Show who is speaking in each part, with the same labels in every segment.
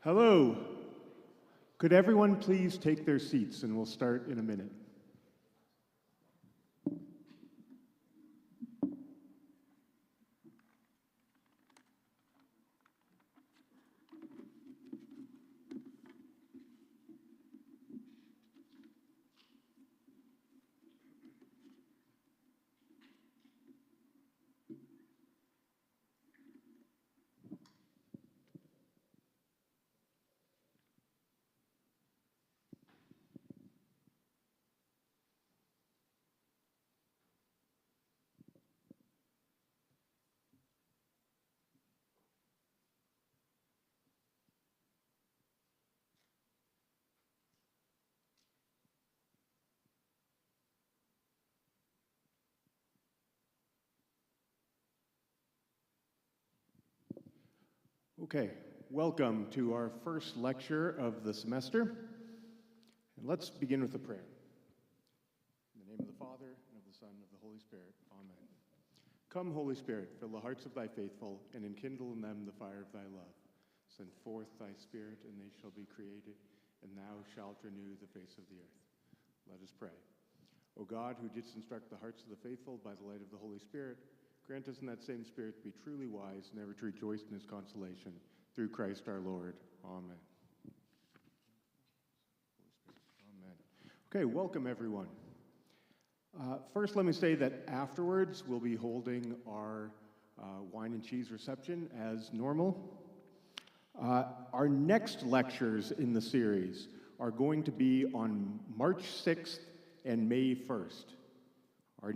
Speaker 1: Hello. Could everyone please take their seats and we'll start in a minute. Okay, welcome to our first lecture of the semester. And let's begin with a prayer. In the name of the Father, and of the Son, and of the Holy Spirit. Amen. Come, Holy Spirit, fill the hearts of thy faithful, and enkindle in them the fire of thy love. Send forth thy Spirit, and they shall be created, and thou shalt renew the face of the earth. Let us pray. O God, who didst instruct the hearts of the faithful by the light of the Holy Spirit, grant us in that same Spirit to be truly wise, never to rejoice in his consolation. Through Christ our Lord. Amen. Amen. Okay, welcome everyone. First, let me say that afterwards we'll be holding our wine and cheese reception as normal. Our next lectures in the series are going to be on March 6th and May 1st. Our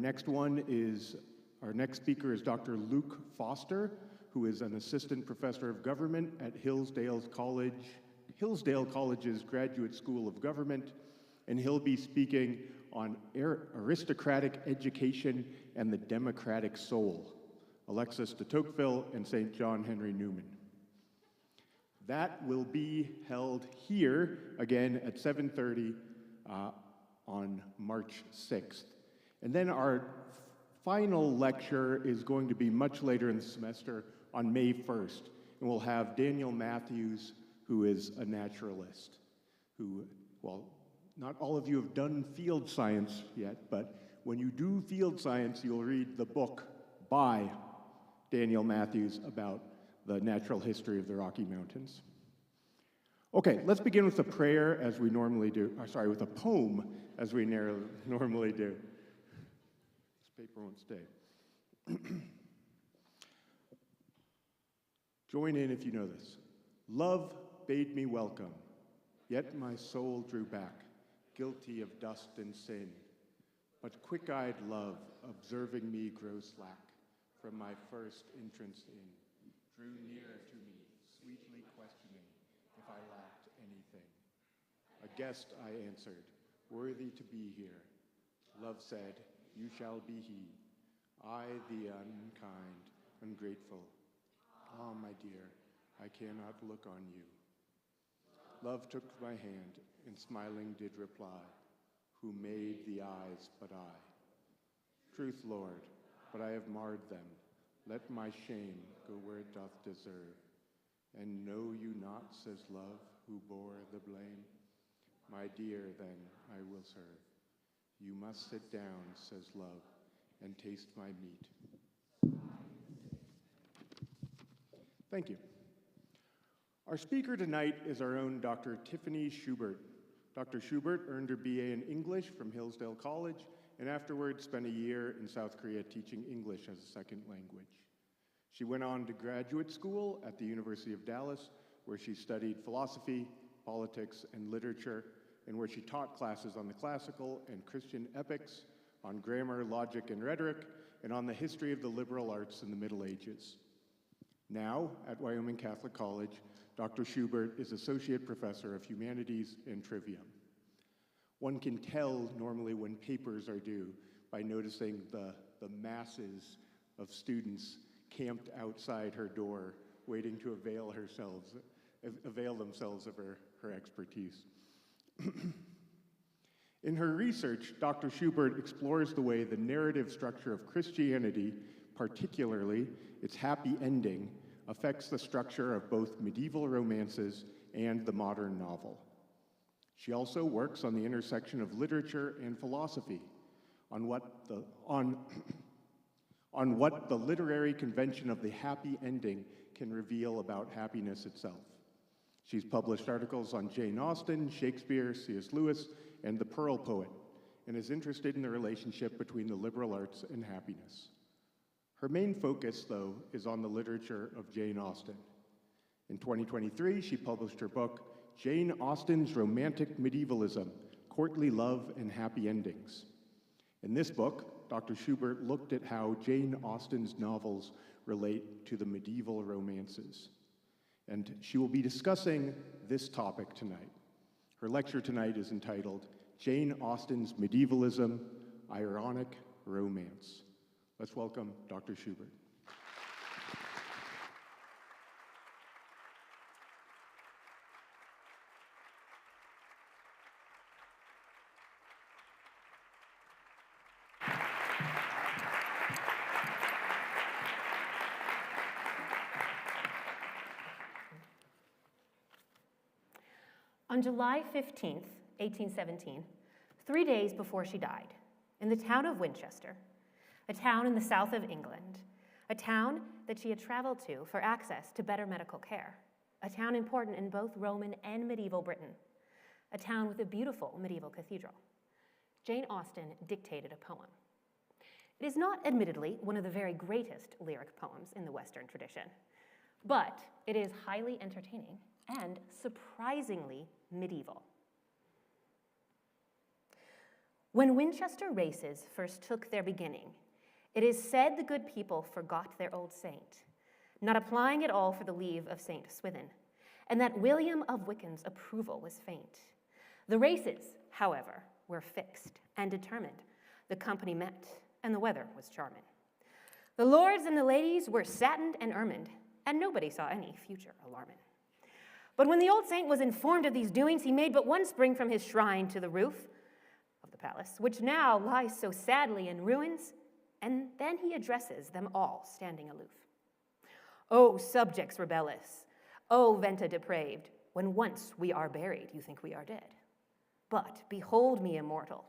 Speaker 1: next speaker is Dr. Luke Foster, who is an assistant professor of government at Hillsdale College's Graduate School of Government, and he'll be speaking on aristocratic education and the democratic soul, Alexis de Tocqueville and St. John Henry Newman. That will be held here again at 7:30 on March 6th. And then our final lecture is going to be much later in the semester on May 1st, and we'll have Daniel Matthews, who is a naturalist, who, well, not all of you have done field science yet, but when you do field science, you'll read the book by Daniel Matthews about the natural history of the Rocky Mountains. Okay, let's begin with a prayer as we normally do, with a poem as we normally do. Paper won't stay. Join in if you know this. Love bade me welcome, yet my soul drew back, guilty of dust and sin. But quick-eyed love, observing me grow slack, from my first entrance in, drew near to me, sweetly questioning if I lacked anything. A guest I answered, worthy to be here. Love said, you shall be he. I, the unkind, ungrateful. Ah, my dear, I cannot look on you. Love took my hand, and smiling did reply, who made the eyes but I? Truth, Lord, but I have marred them. Let my shame go where it doth deserve. And know you not, says love, who bore the blame? My dear, then, I will serve. You must sit down, says love, and taste my meat. Thank you. Our speaker tonight is our own Dr. Tiffany Schubert. Dr. Schubert earned her BA in English from Hillsdale College and afterwards spent a year in South Korea teaching English as a second language. She went on to graduate school at the University of Dallas, where she studied philosophy, politics, and literature, and where she taught classes on the classical and Christian epics, on grammar, logic, and rhetoric, and on the history of the liberal arts in the Middle Ages. Now, at Wyoming Catholic College, Dr. Schubert is Associate Professor of Humanities and Trivium. One can tell normally when papers are due by noticing the masses of students camped outside her door, waiting to avail themselves of her expertise. In her research, Dr. Schubert explores the way the narrative structure of Christianity, particularly its happy ending, affects the structure of both medieval romances and the modern novel. She also works on the intersection of literature and philosophy, on what the literary convention of the happy ending can reveal about happiness itself. She's published articles on Jane Austen, Shakespeare, C.S. Lewis, and the Pearl Poet, and is interested in the relationship between the liberal arts and happiness. Her main focus, though, is on the literature of Jane Austen. In 2023, she published her book, Jane Austen's Romantic Medievalism, Courtly Love and Happy Endings. In this book, Dr. Schubert looked at how Jane Austen's novels relate to the medieval romances. And she will be discussing this topic tonight. Her lecture tonight is entitled, Jane Austen's Medievalism, Ironic Romance. Let's welcome Dr. Schubert.
Speaker 2: On July 15th, 1817, 3 days before she died, in the town of Winchester, a town in the south of England, a town that she had traveled to for access to better medical care, a town important in both Roman and medieval Britain, a town with a beautiful medieval cathedral, Jane Austen dictated a poem. It is not, admittedly, one of the very greatest lyric poems in the Western tradition, but it is highly entertaining and surprisingly medieval. When Winchester races first took their beginning, it is said the good people forgot their old saint, not applying at all for the leave of St. Swithin, and that William of Wykeham's approval was faint. The races, however, were fixed and determined. The company met, and the weather was charming. The lords and the ladies were satined and ermined, and nobody saw any future alarming. But when the old saint was informed of these doings, he made but one spring from his shrine to the roof of the palace, which now lies so sadly in ruins, and then he addresses them all, standing aloof. O subjects rebellious, O venta depraved, when once we are buried, you think we are dead. But behold me immortal.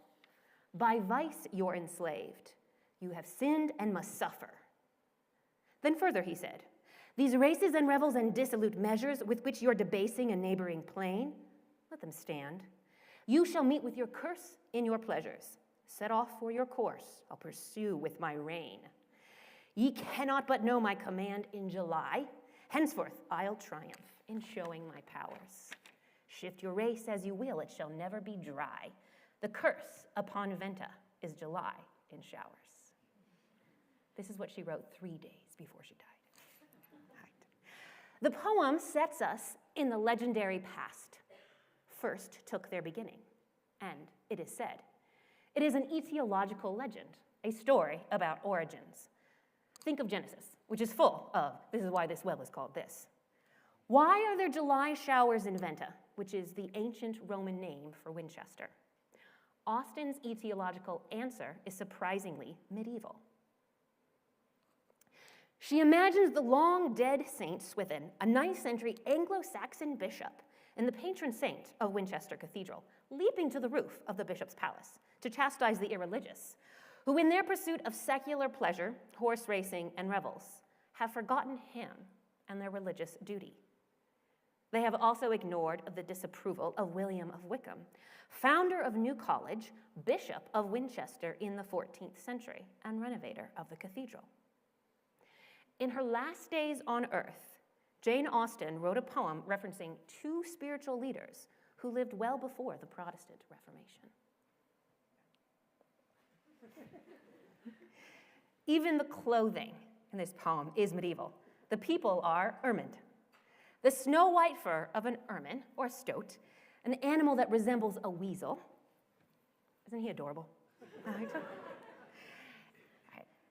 Speaker 2: By vice you're enslaved. You have sinned and must suffer. Then further he said, these races and revels and dissolute measures with which you're debasing a neighboring plain, let them stand. You shall meet with your curse in your pleasures. Set off for your course, I'll pursue with my reign. Ye cannot but know my command in July. Henceforth I'll triumph in showing my powers. Shift your race as you will, it shall never be dry. The curse upon Venta is July in showers. This is what she wrote 3 days before she died. The poem sets us in the legendary past. First took their beginning, and it is said, it is an etiological legend, a story about origins. Think of Genesis, which is full of, this is why this well is called this. Why are there July showers in Venta, which is the ancient Roman name for Winchester? Austen's etiological answer is surprisingly medieval. She imagines the long-dead Saint Swithin, a 9th century Anglo-Saxon bishop and the patron saint of Winchester Cathedral, leaping to the roof of the bishop's palace to chastise the irreligious, who in their pursuit of secular pleasure, horse racing, and revels, have forgotten him and their religious duty. They have also ignored the disapproval of William of Wykeham, founder of New College, bishop of Winchester in the 14th century, and renovator of the cathedral. In her last days on earth, Jane Austen wrote a poem referencing 2 spiritual leaders who lived well before the Protestant Reformation. Even the clothing in this poem is medieval. The people are ermined. The snow-white fur of an ermine, or stoat, an animal that resembles a weasel. Isn't he adorable?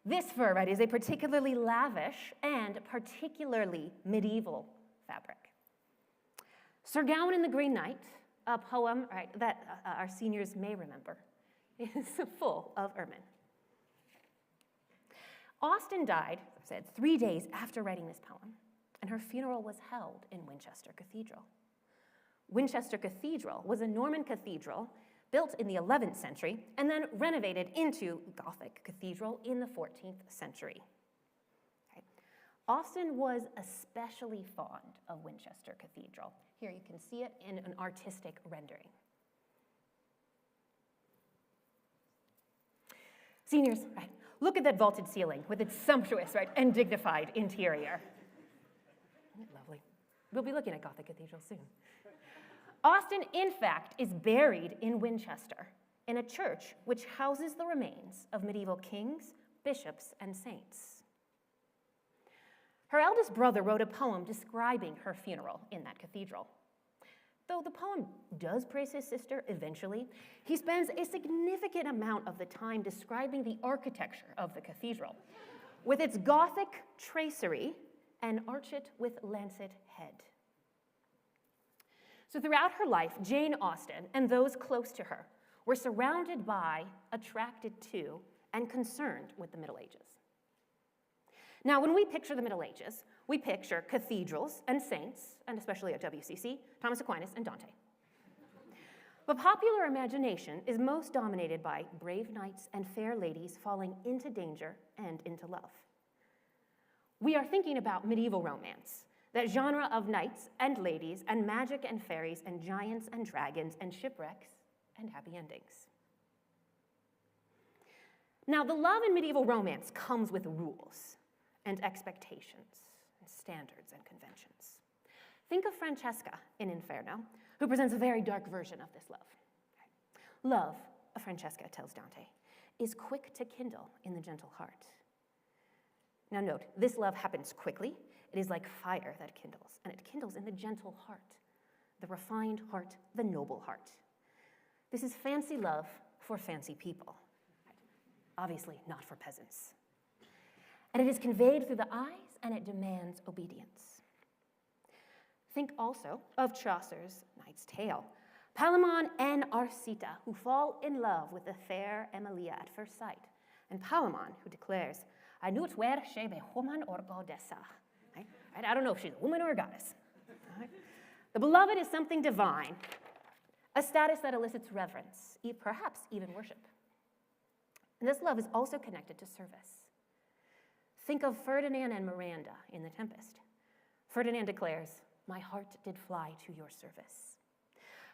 Speaker 2: This fur, right, is a particularly lavish and particularly medieval fabric. Sir Gawain and the Green Knight, a poem, right, that our seniors may remember, is full of ermine. Austen died, as I said, 3 days after writing this poem, and her funeral was held in Winchester Cathedral. Winchester Cathedral was a Norman cathedral built in the 11th century and then renovated into Gothic cathedral in the 14th century. Okay. Austen was especially fond of Winchester Cathedral. Here you can see it in an artistic rendering. Seniors, right, look at that vaulted ceiling with its sumptuous, right, and dignified interior. Isn't it lovely? We'll be looking at Gothic cathedrals soon. Austen, in fact, is buried in Winchester, in a church which houses the remains of medieval kings, bishops, and saints. Her eldest brother wrote a poem describing her funeral in that cathedral. Though the poem does praise his sister eventually, he spends a significant amount of the time describing the architecture of the cathedral, with its Gothic tracery and archet with lancet head. So throughout her life, Jane Austen and those close to her were surrounded by, attracted to, and concerned with the Middle Ages. Now, when we picture the Middle Ages, we picture cathedrals and saints, and especially at WCC, Thomas Aquinas and Dante. But popular imagination is most dominated by brave knights and fair ladies falling into danger and into love. We are thinking about medieval romance, that genre of knights and ladies and magic and fairies and giants and dragons and shipwrecks and happy endings. Now, the love in medieval romance comes with rules and expectations and standards and conventions. Think of Francesca in Inferno, who presents a very dark version of this love. Love, Francesca tells Dante, is quick to kindle in the gentle heart. Now note, this love happens quickly. It is like fire that kindles, and it kindles in the gentle heart, the refined heart, the noble heart. This is fancy love for fancy people, obviously not for peasants. And it is conveyed through the eyes, and it demands obedience. Think also of Chaucer's Knight's Tale, Palamon and Arcita, who fall in love with the fair Emilia at first sight, and Palamon, who declares, I knew it were she be woman or goddessa. Right? I don't know if she's a woman or a goddess. Right? The beloved is something divine, a status that elicits reverence, perhaps even worship. And this love is also connected to service. Think of Ferdinand and Miranda in The Tempest. Ferdinand declares, my heart did fly to your service.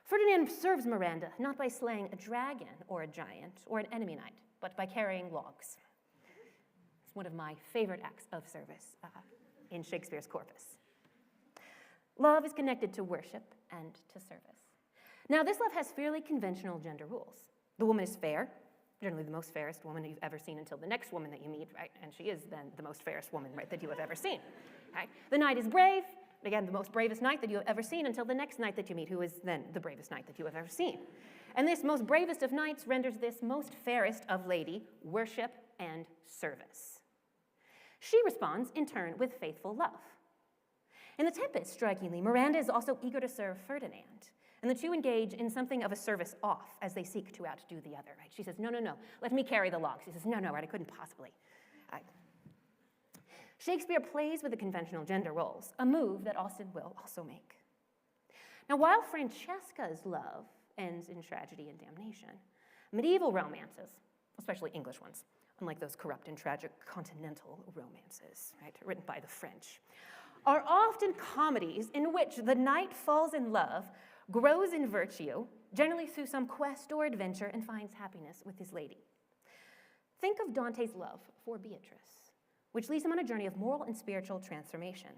Speaker 2: Ferdinand serves Miranda not by slaying a dragon or a giant or an enemy knight, but by carrying logs. It's one of my favorite acts of service in Shakespeare's corpus. Love is connected to worship and to service. Now, this love has fairly conventional gender rules. The woman is fair, generally the most fairest woman you've ever seen until the next woman that you meet, right? And she is then the most fairest woman, right, that you have ever seen, right? The knight is brave, again, the most bravest knight that you have ever seen until the next knight that you meet, who is then the bravest knight that you have ever seen. And this most bravest of knights renders this most fairest of lady worship and service. She responds, in turn, with faithful love. In The Tempest, strikingly, Miranda is also eager to serve Ferdinand, and the two engage in something of a service off as they seek to outdo the other, right? She says, no, let me carry the logs. He says, no, right, I couldn't possibly. Shakespeare plays with the conventional gender roles, a move that Austen will also make. Now, while Francesca's love ends in tragedy and damnation, medieval romances, especially English ones, unlike those corrupt and tragic continental romances, right, written by the French, are often comedies in which the knight falls in love, grows in virtue, generally through some quest or adventure, and finds happiness with his lady. Think of Dante's love for Beatrice, which leads him on a journey of moral and spiritual transformation,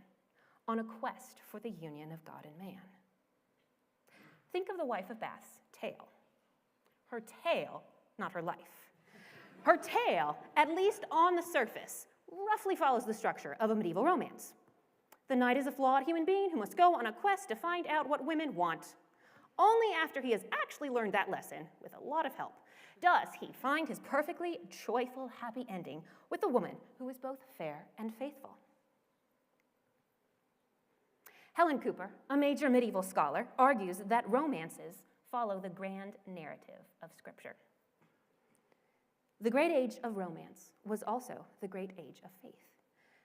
Speaker 2: on a quest for the union of God and man. Think of the wife of Bath's tale. Her tale, not her life. Her tale, at least on the surface, roughly follows the structure of a medieval romance. The knight is a flawed human being who must go on a quest to find out what women want. Only after he has actually learned that lesson, with a lot of help, does he find his perfectly joyful, happy ending with a woman who is both fair and faithful. Helen Cooper, a major medieval scholar, argues that romances follow the grand narrative of Scripture. The great age of romance was also the great age of faith.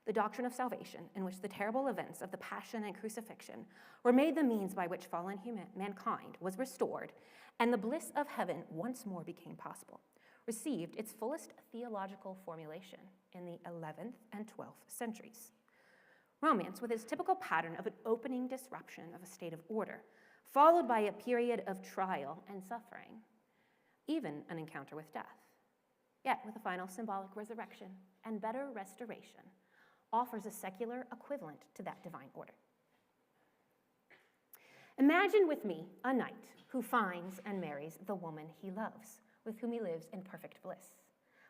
Speaker 2: the doctrine of salvation, in which the terrible events of the Passion and Crucifixion were made the means by which fallen mankind was restored, and the bliss of heaven once more became possible, received its fullest theological formulation in the 11th and 12th centuries. Romance, with its typical pattern of an opening disruption of a state of order, followed by a period of trial and suffering, even an encounter with death, yet with a final symbolic resurrection and better restoration, offers a secular equivalent to that divine order. Imagine with me a knight who finds and marries the woman he loves, with whom he lives in perfect bliss.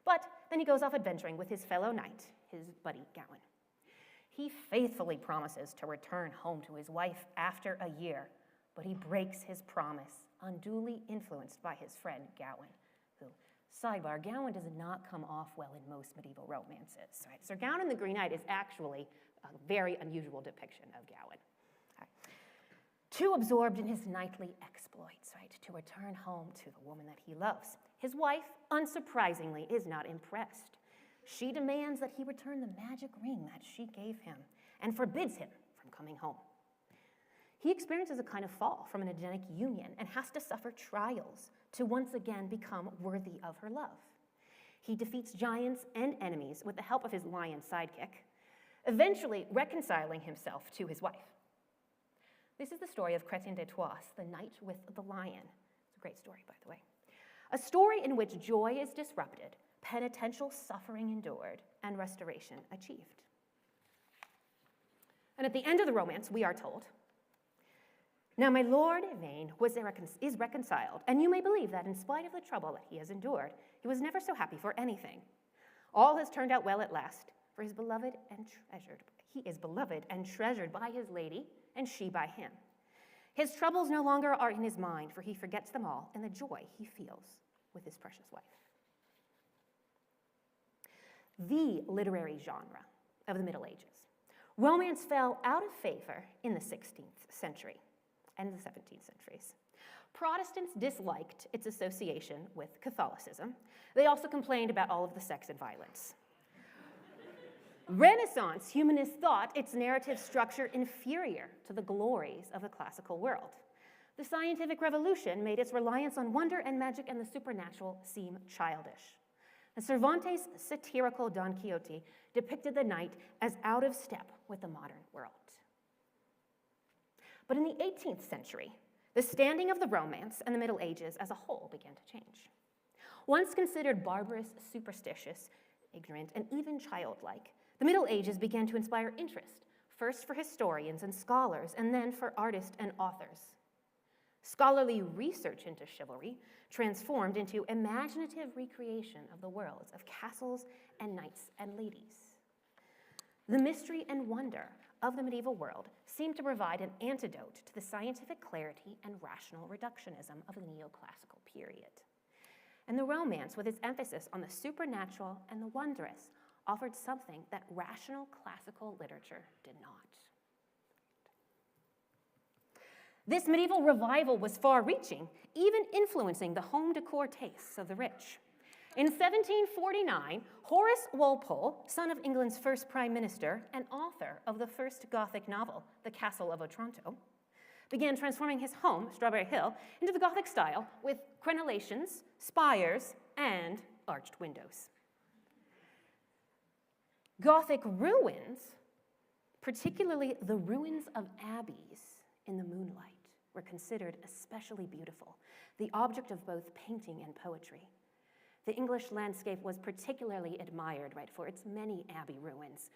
Speaker 2: But then he goes off adventuring with his fellow knight, his buddy Gawain. He faithfully promises to return home to his wife after a year, but he breaks his promise, unduly influenced by his friend Gawain, who, sidebar, Gawain does not come off well in most medieval romances. Right? Sir Gawain the Green Knight is actually a very unusual depiction of Gawain. Right? Too absorbed in his knightly exploits, right, to return home to the woman that he loves. His wife, unsurprisingly, is not impressed. She demands that he return the magic ring that she gave him and forbids him from coming home. He experiences a kind of fall from an Edenic union and has to suffer trials to once again become worthy of her love. He defeats giants and enemies with the help of his lion sidekick, eventually reconciling himself to his wife. This is the story of Chrétien de Troyes, the knight with the lion. It's a great story, by the way. A story in which joy is disrupted, penitential suffering endured, and restoration achieved. And at the end of the romance, we are told, "Now my lord Yvain is reconciled, and you may believe that in spite of the trouble that he has endured, he was never so happy for anything. All has turned out well at last, for he is beloved and treasured by his lady, and she by him. His troubles no longer are in his mind, for he forgets them all in the joy he feels with his precious wife." The literary genre of the Middle Ages, romance fell out of favor in the 16th century and the 17th centuries. Protestants disliked its association with Catholicism. They also complained about all of the sex and violence. Renaissance humanists thought its narrative structure inferior to the glories of the classical world. The scientific revolution made its reliance on wonder and magic and the supernatural seem childish. And Cervantes' satirical Don Quixote depicted the knight as out of step with the modern world. But in the 18th century, the standing of the Romance and the Middle Ages as a whole began to change. Once considered barbarous, superstitious, ignorant, and even childlike, the Middle Ages began to inspire interest, first for historians and scholars, and then for artists and authors. Scholarly research into chivalry transformed into imaginative recreation of the worlds of castles and knights and ladies. The mystery and wonder of the medieval world seemed to provide an antidote to the scientific clarity and rational reductionism of the neoclassical period. And the Romance, with its emphasis on the supernatural and the wondrous, offered something that rational classical literature did not. This medieval revival was far-reaching, even influencing the home decor tastes of the rich. In 1749, Horace Walpole, son of England's first prime minister and author of the first Gothic novel, The Castle of Otranto, began transforming his home, Strawberry Hill, into the Gothic style with crenellations, spires, and arched windows. Gothic ruins, particularly the ruins of abbeys in the moonlight, were considered especially beautiful, the object of both painting and poetry. The English landscape was particularly admired, right, for its many abbey ruins,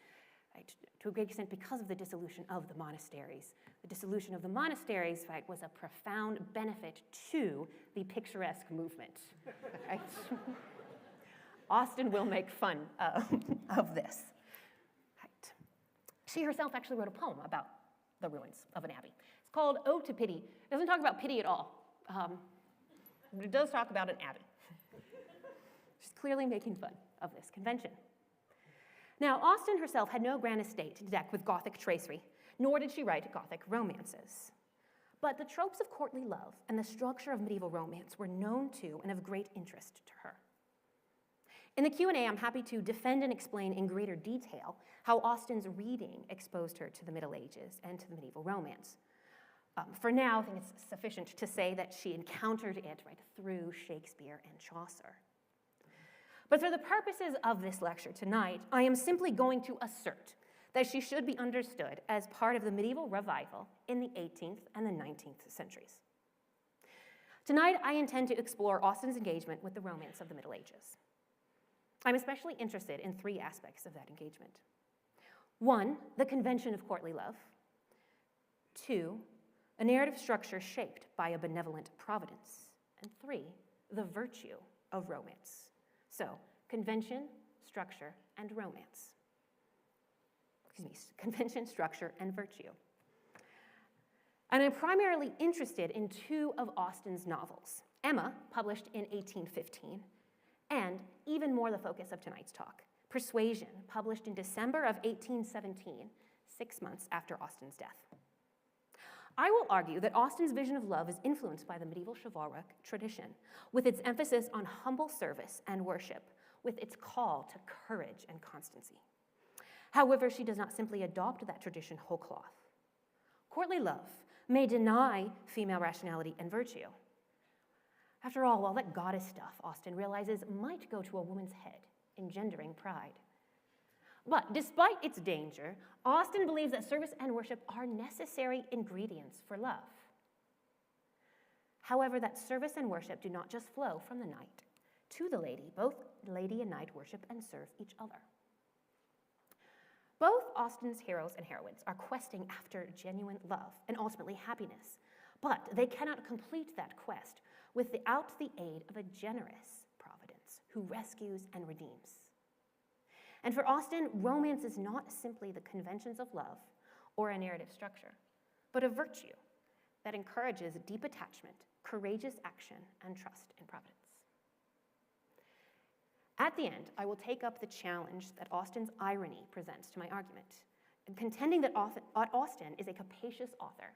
Speaker 2: right, to a great extent because of the dissolution of the monasteries. The dissolution of the monasteries, right, was a profound benefit to the picturesque movement. Right? Austen will make fun of this. Right. She herself actually wrote a poem about the ruins of an abbey. It's called Ode to Pity. It doesn't talk about pity at all, but it does talk about an abbey. She's clearly making fun of this convention. Now, Austen herself had no grand estate to deck with Gothic tracery, nor did she write Gothic romances. But the tropes of courtly love and the structure of medieval romance were known to and of great interest to her. In the Q&A, I'm happy to defend and explain in greater detail how Austen's reading exposed her to the Middle Ages and to the medieval romance. For now, I think it's sufficient to say that she encountered it right through Shakespeare and Chaucer. But for the purposes of this lecture tonight, I am simply going to assert that she should be understood as part of the medieval revival in the 18th and the 19th centuries. Tonight, I intend to explore Austen's engagement with the romance of the Middle Ages. I'm especially interested in three aspects of that engagement. One, the convention of courtly love. Two, a narrative structure shaped by a benevolent providence. And three, the virtue of romance. So, convention, structure, and romance. Convention, structure, and virtue. And I'm primarily interested in two of Austen's novels, Emma, published in 1815, and even more the focus of tonight's talk, Persuasion, published in December of 1817, 6 months after Austen's death. I will argue that Austen's vision of love is influenced by the medieval chivalric tradition, with its emphasis on humble service and worship, with its call to courage and constancy. However, she does not simply adopt that tradition whole cloth. Courtly love may deny female rationality and virtue. After all that goddess stuff, Austen realizes, might go to a woman's head, engendering pride. But despite its danger, Austen believes that service and worship are necessary ingredients for love. However, that service and worship do not just flow from the knight to the lady. Both lady and knight worship and serve each other. Both Austen's heroes and heroines are questing after genuine love and ultimately happiness, but they cannot complete that quest without the aid of a generous providence who rescues and redeems. And for Austen, romance is not simply the conventions of love or a narrative structure, but a virtue that encourages deep attachment, courageous action, and trust in providence. At the end, I will take up the challenge that Austen's irony presents to my argument, and contending that Austen is a capacious author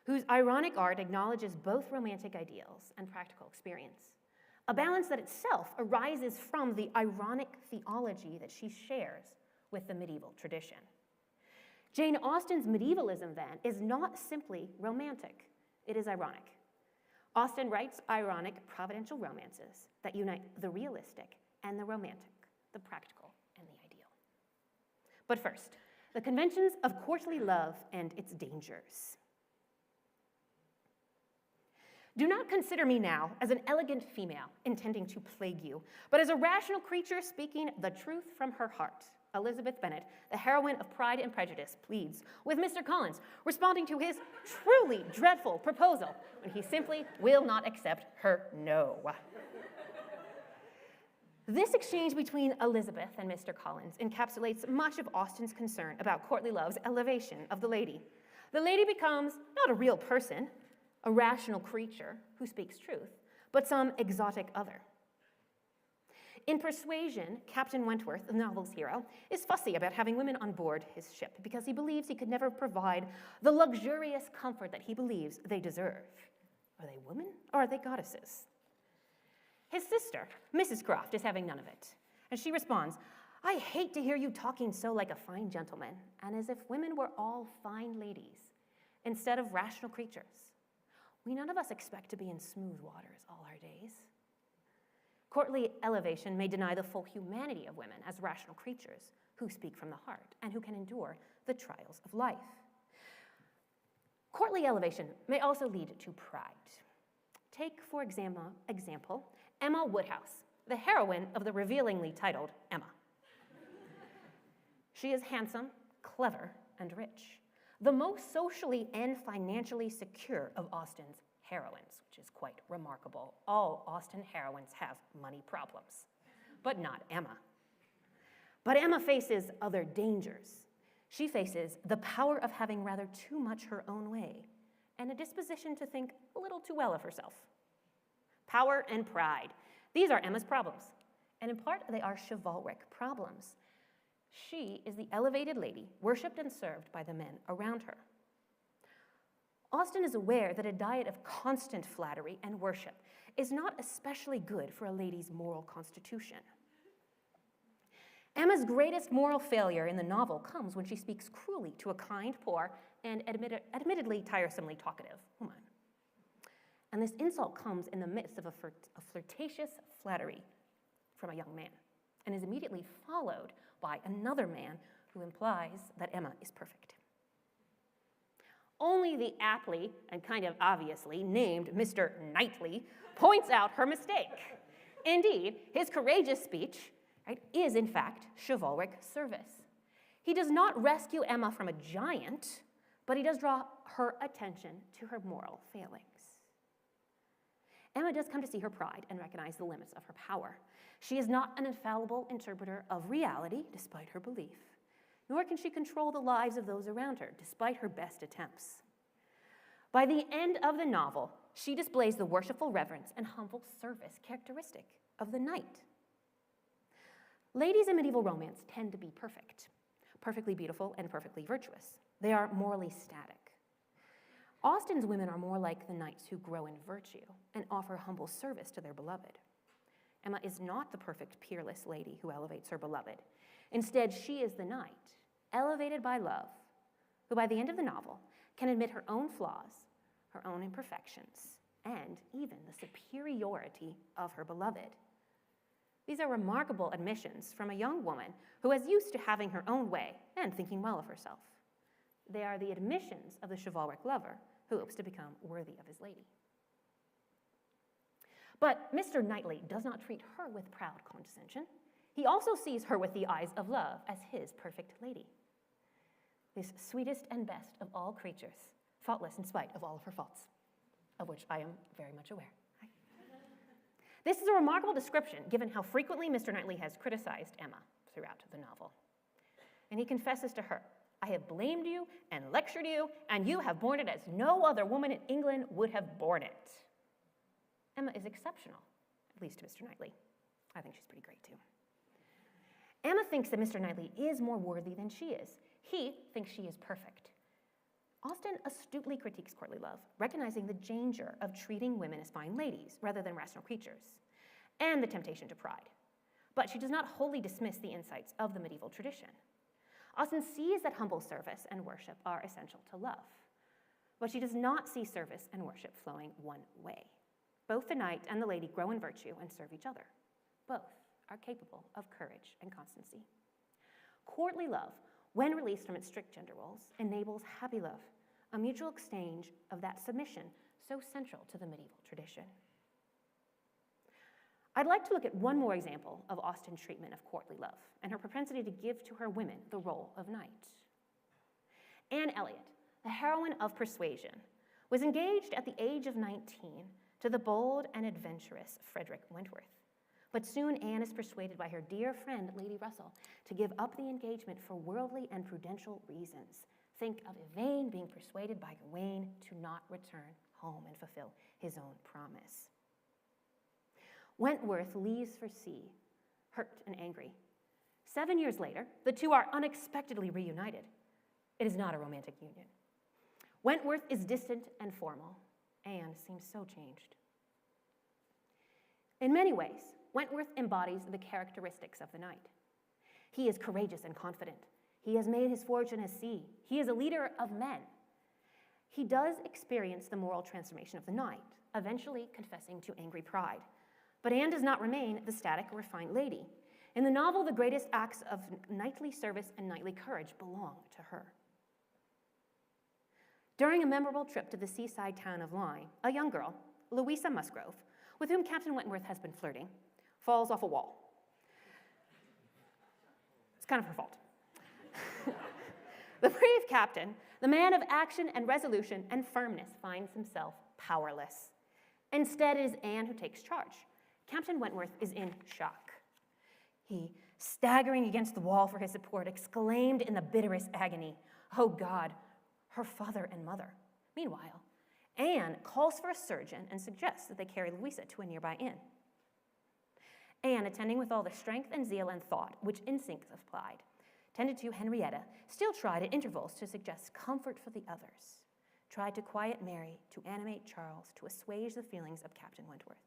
Speaker 2: whose ironic art acknowledges both romantic ideals and practical experience, a balance that itself arises from the ironic theology that she shares with the medieval tradition. Jane Austen's medievalism, then, is not simply romantic, it is ironic. Austen writes ironic providential romances that unite the realistic and the romantic, the practical and the ideal. But first, the conventions of courtly love and its dangers. Do not consider me now as an elegant female intending to plague you, but as a rational creature speaking the truth from her heart. Elizabeth Bennet, the heroine of Pride and Prejudice, pleads with Mr. Collins, responding to his truly dreadful proposal when he simply will not accept her no. This exchange between Elizabeth and Mr. Collins encapsulates much of Austen's concern about courtly love's elevation of the lady. The lady becomes not a real person, a rational creature who speaks truth, but some exotic other. In Persuasion, Captain Wentworth, the novel's hero, is fussy about having women on board his ship because he believes he could never provide the luxurious comfort that he believes they deserve. Are they women or are they goddesses? His sister, Mrs. Croft, is having none of it, and she responds, "I hate to hear you talking so like a fine gentleman, and as if women were all fine ladies, instead of rational creatures. We none of us expect to be in smooth waters all our days." Courtly elevation may deny the full humanity of women as rational creatures who speak from the heart and who can endure the trials of life. Courtly elevation may also lead to pride. Take, for example, Emma Woodhouse, the heroine of the revealingly titled Emma. She is handsome, clever, and rich, the most socially and financially secure of Austen's heroines, which is quite remarkable. All Austen heroines have money problems, but not Emma. But Emma faces other dangers. She faces the power of having rather too much her own way and a disposition to think a little too well of herself. Power and pride. These are Emma's problems, and in part they are chivalric problems. She is the elevated lady, worshipped and served by the men around her. Austen is aware that a diet of constant flattery and worship is not especially good for a lady's moral constitution. Emma's greatest moral failure in the novel comes when she speaks cruelly to a kind, poor, and admittedly tiresomely talkative woman. And this insult comes in the midst of a flirtatious flattery from a young man, and is immediately followed by another man who implies that Emma is perfect. Only the aptly and kind of obviously named Mr. Knightley points out her mistake. Indeed, his courageous speech, right, is in fact chivalric service. He does not rescue Emma from a giant, but he does draw her attention to her moral failings. Emma does come to see her pride and recognize the limits of her power. She is not an infallible interpreter of reality, despite her belief, nor can she control the lives of those around her, despite her best attempts. By the end of the novel, she displays the worshipful reverence and humble service characteristic of the knight. Ladies in medieval romance tend to be perfect, perfectly beautiful and perfectly virtuous. They are morally static. Austen's women are more like the knights who grow in virtue and offer humble service to their beloved. Emma is not the perfect, peerless lady who elevates her beloved. Instead, she is the knight, elevated by love, who by the end of the novel can admit her own flaws, her own imperfections, and even the superiority of her beloved. These are remarkable admissions from a young woman who is used to having her own way and thinking well of herself. They are the admissions of the chivalric lover who hopes to become worthy of his lady. But Mr. Knightley does not treat her with proud condescension. He also sees her with the eyes of love as his perfect lady. This sweetest and best of all creatures, faultless in spite of all of her faults, of which I am very much aware. Hi. This is a remarkable description, given how frequently Mr. Knightley has criticized Emma throughout the novel. And he confesses to her, "I have blamed you and lectured you, and you have borne it as no other woman in England would have borne it." Emma is exceptional, at least to Mr. Knightley. I think she's pretty great, too. Emma thinks that Mr. Knightley is more worthy than she is. He thinks she is perfect. Austen astutely critiques courtly love, recognizing the danger of treating women as fine ladies rather than rational creatures, and the temptation to pride. But she does not wholly dismiss the insights of the medieval tradition. Austen sees that humble service and worship are essential to love, but she does not see service and worship flowing one way. Both the knight and the lady grow in virtue and serve each other. Both are capable of courage and constancy. Courtly love, when released from its strict gender roles, enables happy love, a mutual exchange of that submission so central to the medieval tradition. I'd like to look at one more example of Austen's treatment of courtly love and her propensity to give to her women the role of knight. Anne Elliot, the heroine of Persuasion, was engaged at the age of 19 to the bold and adventurous Frederick Wentworth. But soon Anne is persuaded by her dear friend, Lady Russell, to give up the engagement for worldly and prudential reasons. Think of Yvain being persuaded by Gawain to not return home and fulfill his own promise. Wentworth leaves for sea, hurt and angry. 7 years later, the two are unexpectedly reunited. It is not a romantic union. Wentworth is distant and formal. Anne seems so changed. In many ways, Wentworth embodies the characteristics of the knight. He is courageous and confident. He has made his fortune at sea. He is a leader of men. He does experience the moral transformation of the knight, eventually confessing to angry pride. But Anne does not remain the static, refined lady. In the novel, the greatest acts of knightly service and knightly courage belong to her. During a memorable trip to the seaside town of Lyme, a young girl, Louisa Musgrove, with whom Captain Wentworth has been flirting, falls off a wall. It's kind of her fault. The brave captain, the man of action and resolution and firmness, finds himself powerless. Instead, it is Anne who takes charge. Captain Wentworth is in shock. He, staggering against the wall for his support, exclaimed in the bitterest agony, "Oh God, her father and mother." Meanwhile, Anne calls for a surgeon and suggests that they carry Louisa to a nearby inn. Anne, attending with all the strength and zeal and thought which instincts applied, tended to Henrietta, still tried at intervals to suggest comfort for the others, tried to quiet Mary, to animate Charles, to assuage the feelings of Captain Wentworth.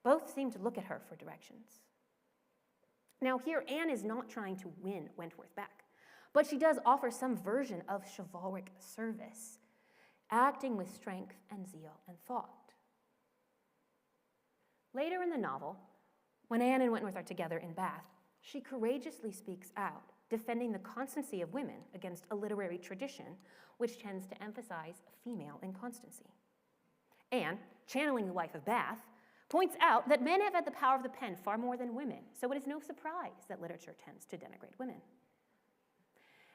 Speaker 2: Both seemed to look at her for directions. Now here, Anne is not trying to win Wentworth back, but she does offer some version of chivalric service, acting with strength and zeal and thought. Later in the novel, when Anne and Wentworth are together in Bath, she courageously speaks out, defending the constancy of women against a literary tradition which tends to emphasize female inconstancy. Anne, channeling the wife of Bath, points out that men have had the power of the pen far more than women, so it is no surprise that literature tends to denigrate women.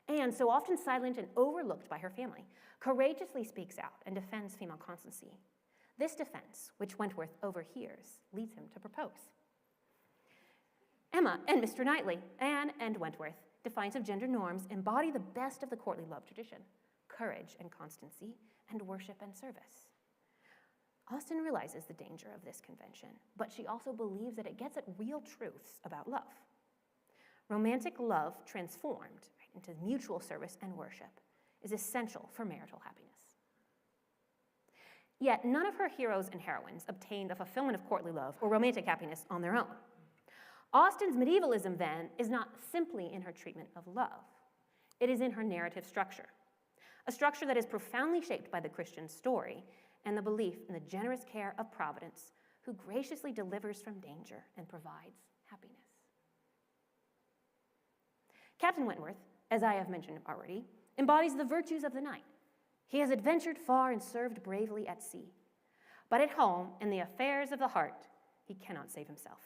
Speaker 2: Anne, so often silent and overlooked by her family, courageously speaks out and defends female constancy. This defense, which Wentworth overhears, leads him to propose. Emma and Mr. Knightley, Anne and Wentworth, defiance of gender norms, embody the best of the courtly love tradition: courage and constancy, and worship and service. Austen realizes the danger of this convention, but she also believes that it gets at real truths about love. Romantic love transformed into mutual service and worship is essential for marital happiness. Yet none of her heroes and heroines obtain the fulfillment of courtly love or romantic happiness on their own. Austen's medievalism, then, is not simply in her treatment of love. It is in her narrative structure, a structure that is profoundly shaped by the Christian story and the belief in the generous care of Providence, who graciously delivers from danger and provides happiness. Captain Wentworth, as I have mentioned already, embodies the virtues of the knight. He has adventured far and served bravely at sea. But at home, in the affairs of the heart, he cannot save himself.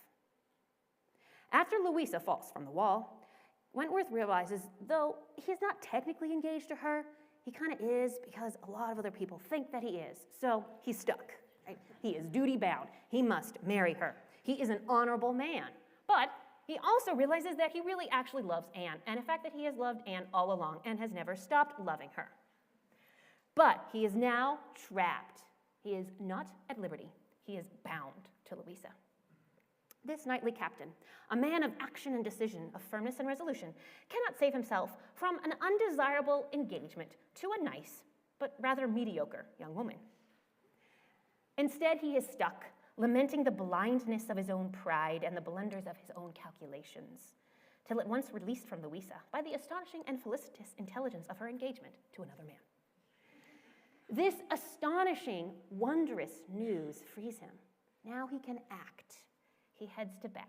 Speaker 2: After Louisa falls from the wall, Wentworth realizes, though he is not technically engaged to her, he kind of is because a lot of other people think that he is. So he's stuck. Right? He is duty-bound. He must marry her. He is an honorable man. But he also realizes that he really actually loves Anne, and in fact that he has loved Anne all along and has never stopped loving her. But he is now trapped. He is not at liberty. He is bound to Louisa. This knightly captain, a man of action and decision, of firmness and resolution, cannot save himself from an undesirable engagement to a nice, but rather mediocre young woman. Instead, he is stuck, lamenting the blindness of his own pride and the blunders of his own calculations, till at once released from Louisa by the astonishing and felicitous intelligence of her engagement to another man. This astonishing, wondrous news frees him. Now he can act. He heads to Bath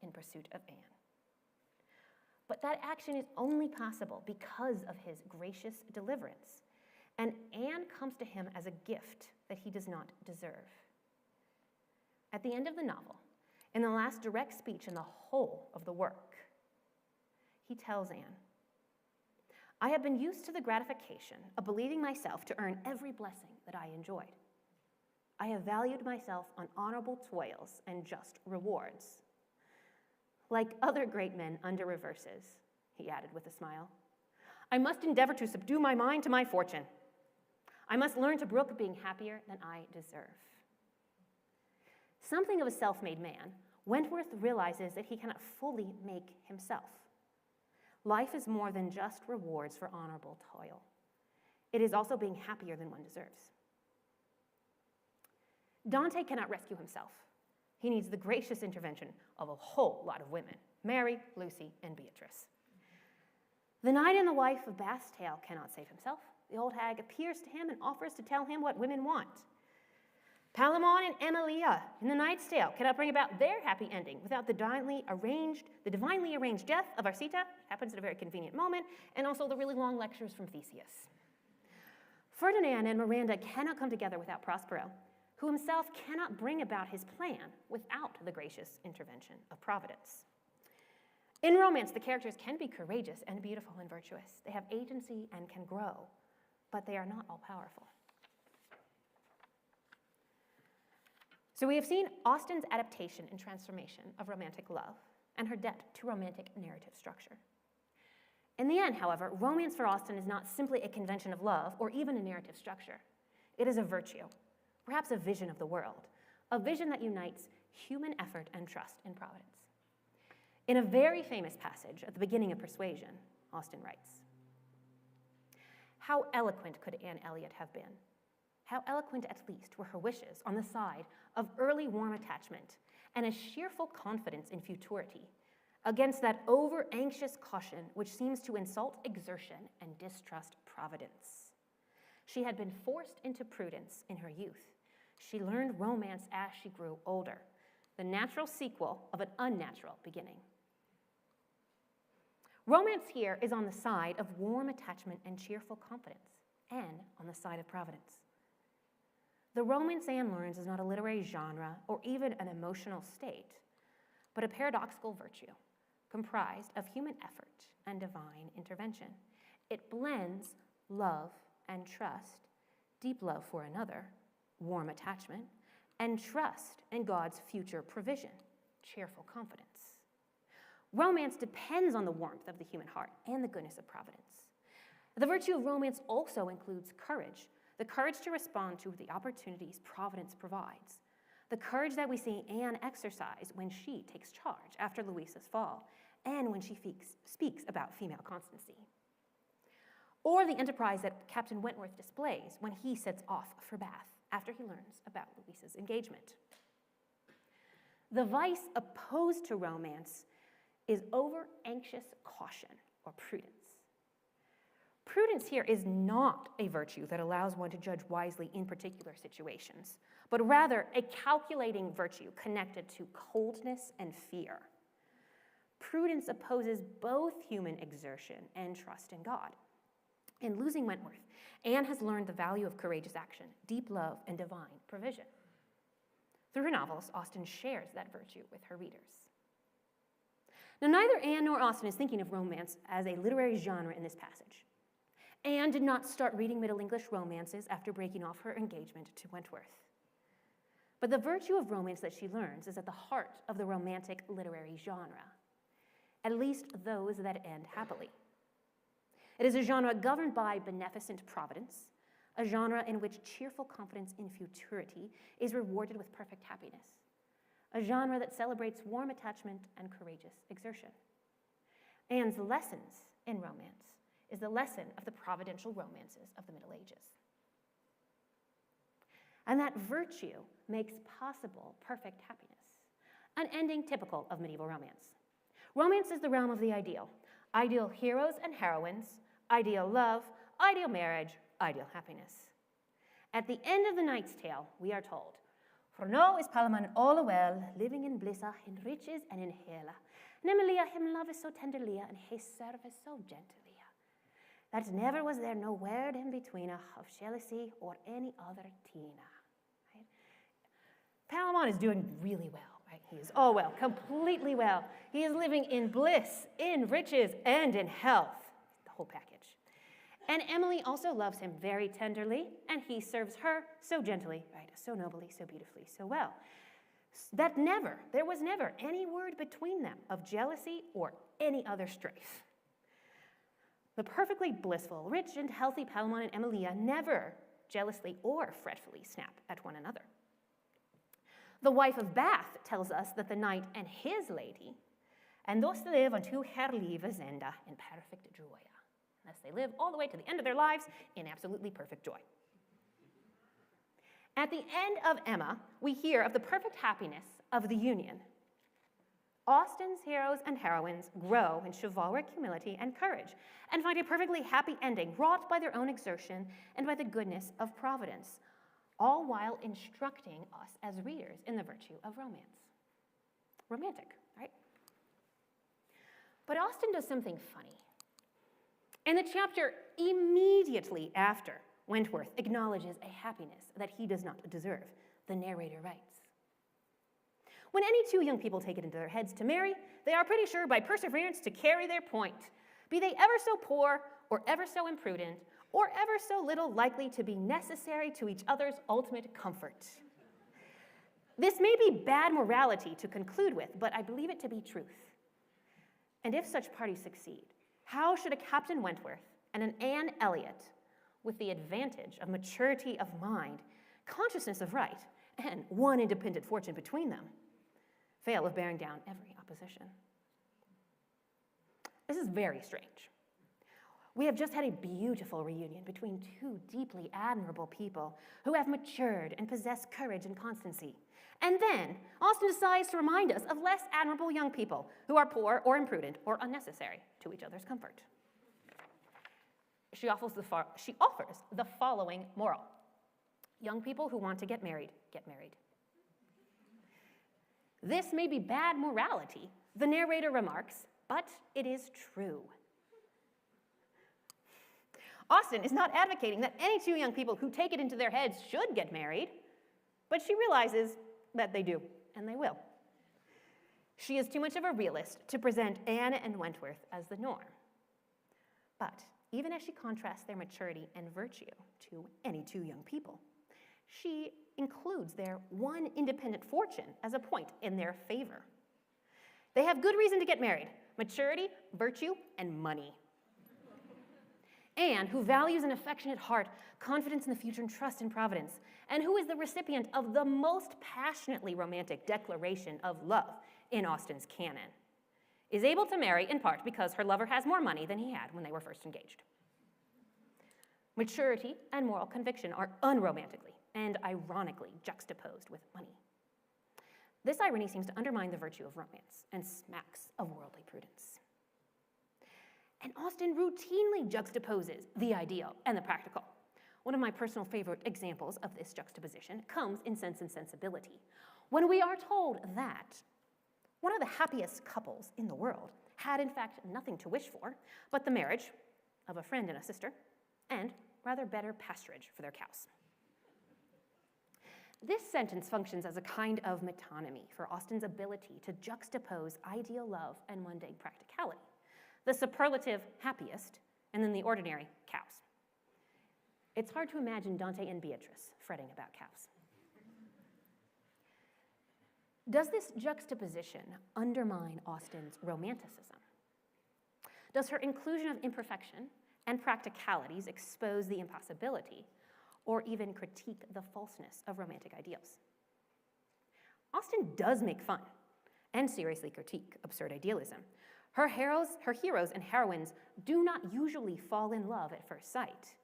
Speaker 2: in pursuit of Anne. But that action is only possible because of his gracious deliverance, and Anne comes to him as a gift that he does not deserve. At the end of the novel, in the last direct speech in the whole of the work, he tells Anne, "I have been used to the gratification of believing myself to earn every blessing that I enjoyed. I have valued myself on honorable toils and just rewards. Like other great men under reverses," he added with a smile, "I must endeavor to subdue my mind to my fortune. I must learn to brook being happier than I deserve." Something of a self-made man, Wentworth realizes that he cannot fully make himself. Life is more than just rewards for honorable toil. It is also being happier than one deserves. Dante cannot rescue himself. He needs the gracious intervention of a whole lot of women: Mary, Lucy, and Beatrice. The knight and the wife of Bath's tale cannot save himself. The old hag appears to him and offers to tell him what women want. Palamon and Emilia in the Knight's Tale cannot bring about their happy ending without the divinely arranged death of Arcita, happens at a very convenient moment, and also the really long lectures from Theseus. Ferdinand and Miranda cannot come together without Prospero, who himself cannot bring about his plan without the gracious intervention of Providence. In romance, the characters can be courageous and beautiful and virtuous. They have agency and can grow, but they are not all-powerful. So we have seen Austen's adaptation and transformation of romantic love and her debt to romantic narrative structure. In the end, however, romance for Austen is not simply a convention of love or even a narrative structure. It is a virtue, perhaps a vision of the world, a vision that unites human effort and trust in Providence. In a very famous passage at the beginning of Persuasion, Austen writes, "How eloquent could Anne Elliot have been? How eloquent, at least, were her wishes on the side of early warm attachment and a cheerful confidence in futurity, against that over-anxious caution which seems to insult exertion and distrust providence. She had been forced into prudence in her youth. She learned romance as she grew older, the natural sequel of an unnatural beginning. Romance here is on the side of warm attachment and cheerful confidence, and on the side of providence. The romance Anne learns is not a literary genre or even an emotional state, but a paradoxical virtue comprised of human effort and divine intervention. It blends love and trust, deep love for another, warm attachment, and trust in God's future provision, cheerful confidence. Romance depends on the warmth of the human heart and the goodness of providence. The virtue of romance also includes courage, the courage to respond to the opportunities providence provides, the courage that we see Anne exercise when she takes charge after Louisa's fall, and when she speaks about female constancy. Or the enterprise that Captain Wentworth displays when he sets off for Bath after he learns about Louisa's engagement. The vice opposed to romance is over-anxious caution or prudence. Prudence here is not a virtue that allows one to judge wisely in particular situations, but rather a calculating virtue connected to coldness and fear. Prudence opposes both human exertion and trust in God. In losing Wentworth, Anne has learned the value of courageous action, deep love, and divine provision. Through her novels, Austen shares that virtue with her readers. Now, neither Anne nor Austen is thinking of romance as a literary genre in this passage. Anne did not start reading Middle English romances after breaking off her engagement to Wentworth. But the virtue of romance that she learns is at the heart of the romantic literary genre, at least those that end happily. It is a genre governed by beneficent providence, a genre in which cheerful confidence in futurity is rewarded with perfect happiness, a genre that celebrates warm attachment and courageous exertion. Anne's lessons in romance is the lesson of the providential romances of the Middle Ages. And that virtue makes possible perfect happiness, an ending typical of medieval romance. Romance is the realm of the ideal heroes and heroines, ideal love, ideal marriage, ideal happiness. At the end of the Knight's Tale, we are told, "For now is Palamon all well, living in blissa, in riches and in hela. And Emilia him loveth so tenderly, and his service so gently, that never was there no word in between of jealousy or any other Tina." Right? Palamon is doing really well, right? He is all well, completely well. He is living in bliss, in riches, and in health, the whole package. And Emily also loves him very tenderly, and he serves her so gently, right? So nobly, so beautifully, so well. There was never any word between them of jealousy or any other strife. The perfectly blissful, rich, and healthy Palamon and Emilia never jealously or fretfully snap at one another. The wife of Bath tells us that the knight and his lady, and thus live unto her lives enda in perfect joy. Thus they live all the way to the end of their lives in absolutely perfect joy. At the end of Emma, we hear of the perfect happiness of the union. Austen's heroes and heroines grow in chivalric humility and courage and find a perfectly happy ending wrought by their own exertion and by the goodness of providence, all while instructing us as readers in the virtue of romance. Romantic, right? But Austen does something funny. In the chapter immediately after Wentworth acknowledges a happiness that he does not deserve, the narrator writes, "When any two young people take it into their heads to marry, they are pretty sure by perseverance to carry their point, be they ever so poor, or ever so imprudent, or ever so little likely to be necessary to each other's ultimate comfort." This may be bad morality to conclude with, but I believe it to be truth. And if such parties succeed, how should a Captain Wentworth and an Anne Elliot, with the advantage of maturity of mind, consciousness of right, and one independent fortune between them, fail of bearing down every opposition? This is very strange. We have just had a beautiful reunion between two deeply admirable people who have matured and possess courage and constancy. And then Austen decides to remind us of less admirable young people who are poor or imprudent or unnecessary to each other's comfort. She offers the following moral. Young people who want to get married, get married. This may be bad morality, the narrator remarks, but it is true. Austen is not advocating that any two young people who take it into their heads should get married, but she realizes that they do, and they will. She is too much of a realist to present Anne and Wentworth as the norm. But even as she contrasts their maturity and virtue to any two young people, she includes their one independent fortune as a point in their favor. They have good reason to get married: maturity, virtue, and money. Anne, who values an affectionate heart, confidence in the future, and trust in Providence, and who is the recipient of the most passionately romantic declaration of love in Austen's canon, is able to marry in part because her lover has more money than he had when they were first engaged. Maturity and moral conviction are unromantically and ironically juxtaposed with money. This irony seems to undermine the virtue of romance and smacks of worldly prudence. And Austen routinely juxtaposes the ideal and the practical. One of my personal favorite examples of this juxtaposition comes in Sense and Sensibility, when we are told that one of the happiest couples in the world had in fact nothing to wish for but the marriage of a friend and a sister and rather better pasturage for their cows. This sentence functions as a kind of metonymy for Austen's ability to juxtapose ideal love and mundane practicality. The superlative happiest, and then the ordinary cows. It's hard to imagine Dante and Beatrice fretting about cows. Does this juxtaposition undermine Austen's romanticism? Does her inclusion of imperfection and practicalities expose the impossibility, or even critique the falseness of romantic ideals? Austen does make fun and seriously critique absurd idealism. Her heroes and heroines do not usually fall in love at first sight.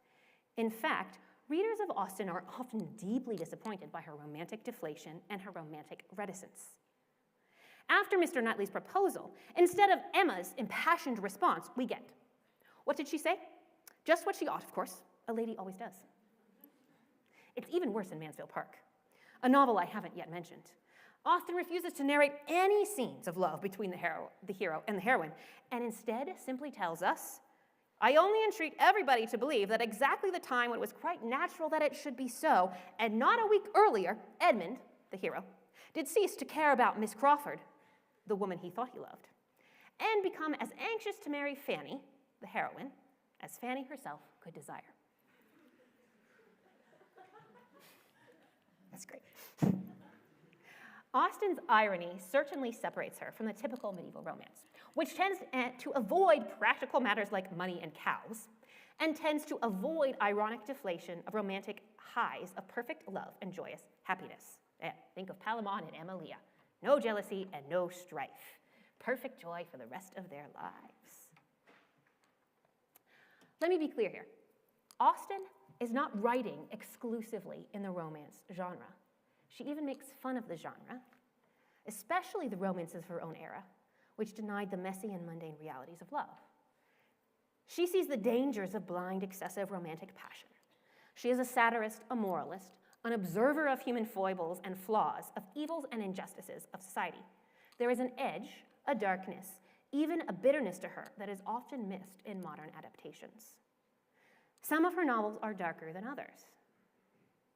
Speaker 2: In fact, readers of Austen are often deeply disappointed by her romantic deflation and her romantic reticence. After Mr. Knightley's proposal, instead of Emma's impassioned response, we get, what did she say? Just what she ought, of course. A lady always does. It's even worse in Mansfield Park, a novel I haven't yet mentioned. Austen refuses to narrate any scenes of love between the hero and the heroine, and instead simply tells us, I only entreat everybody to believe that exactly the time when it was quite natural that it should be so, and not a week earlier, Edmund, the hero, did cease to care about Miss Crawford, the woman he thought he loved, and become as anxious to marry Fanny, the heroine, as Fanny herself could desire. That's great. Austen's irony certainly separates her from the typical medieval romance, which tends to avoid practical matters like money and cows, and tends to avoid ironic deflation of romantic highs of perfect love and joyous happiness. Think of Palamon and Emilia. No jealousy and no strife. Perfect joy for the rest of their lives. Let me be clear here. Austen is not writing exclusively in the romance genre. She even makes fun of the genre, especially the romances of her own era, which denied the messy and mundane realities of love. She sees the dangers of blind, excessive romantic passion. She is a satirist, a moralist, an observer of human foibles and flaws, of evils and injustices of society. There is an edge, a darkness, even a bitterness to her that is often missed in modern adaptations. Some of her novels are darker than others.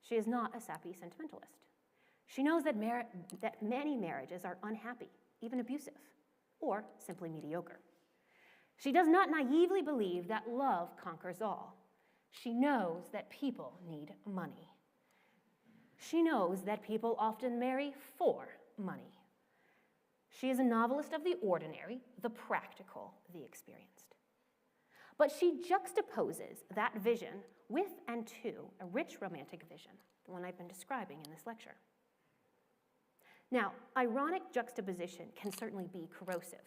Speaker 2: She is not a sappy sentimentalist. She knows that many marriages are unhappy, even abusive, or simply mediocre. She does not naively believe that love conquers all. She knows that people need money. She knows that people often marry for money. She is a novelist of the ordinary, the practical, the experienced. But she juxtaposes that vision with and to a rich romantic vision, the one I've been describing in this lecture. Now, ironic juxtaposition can certainly be corrosive,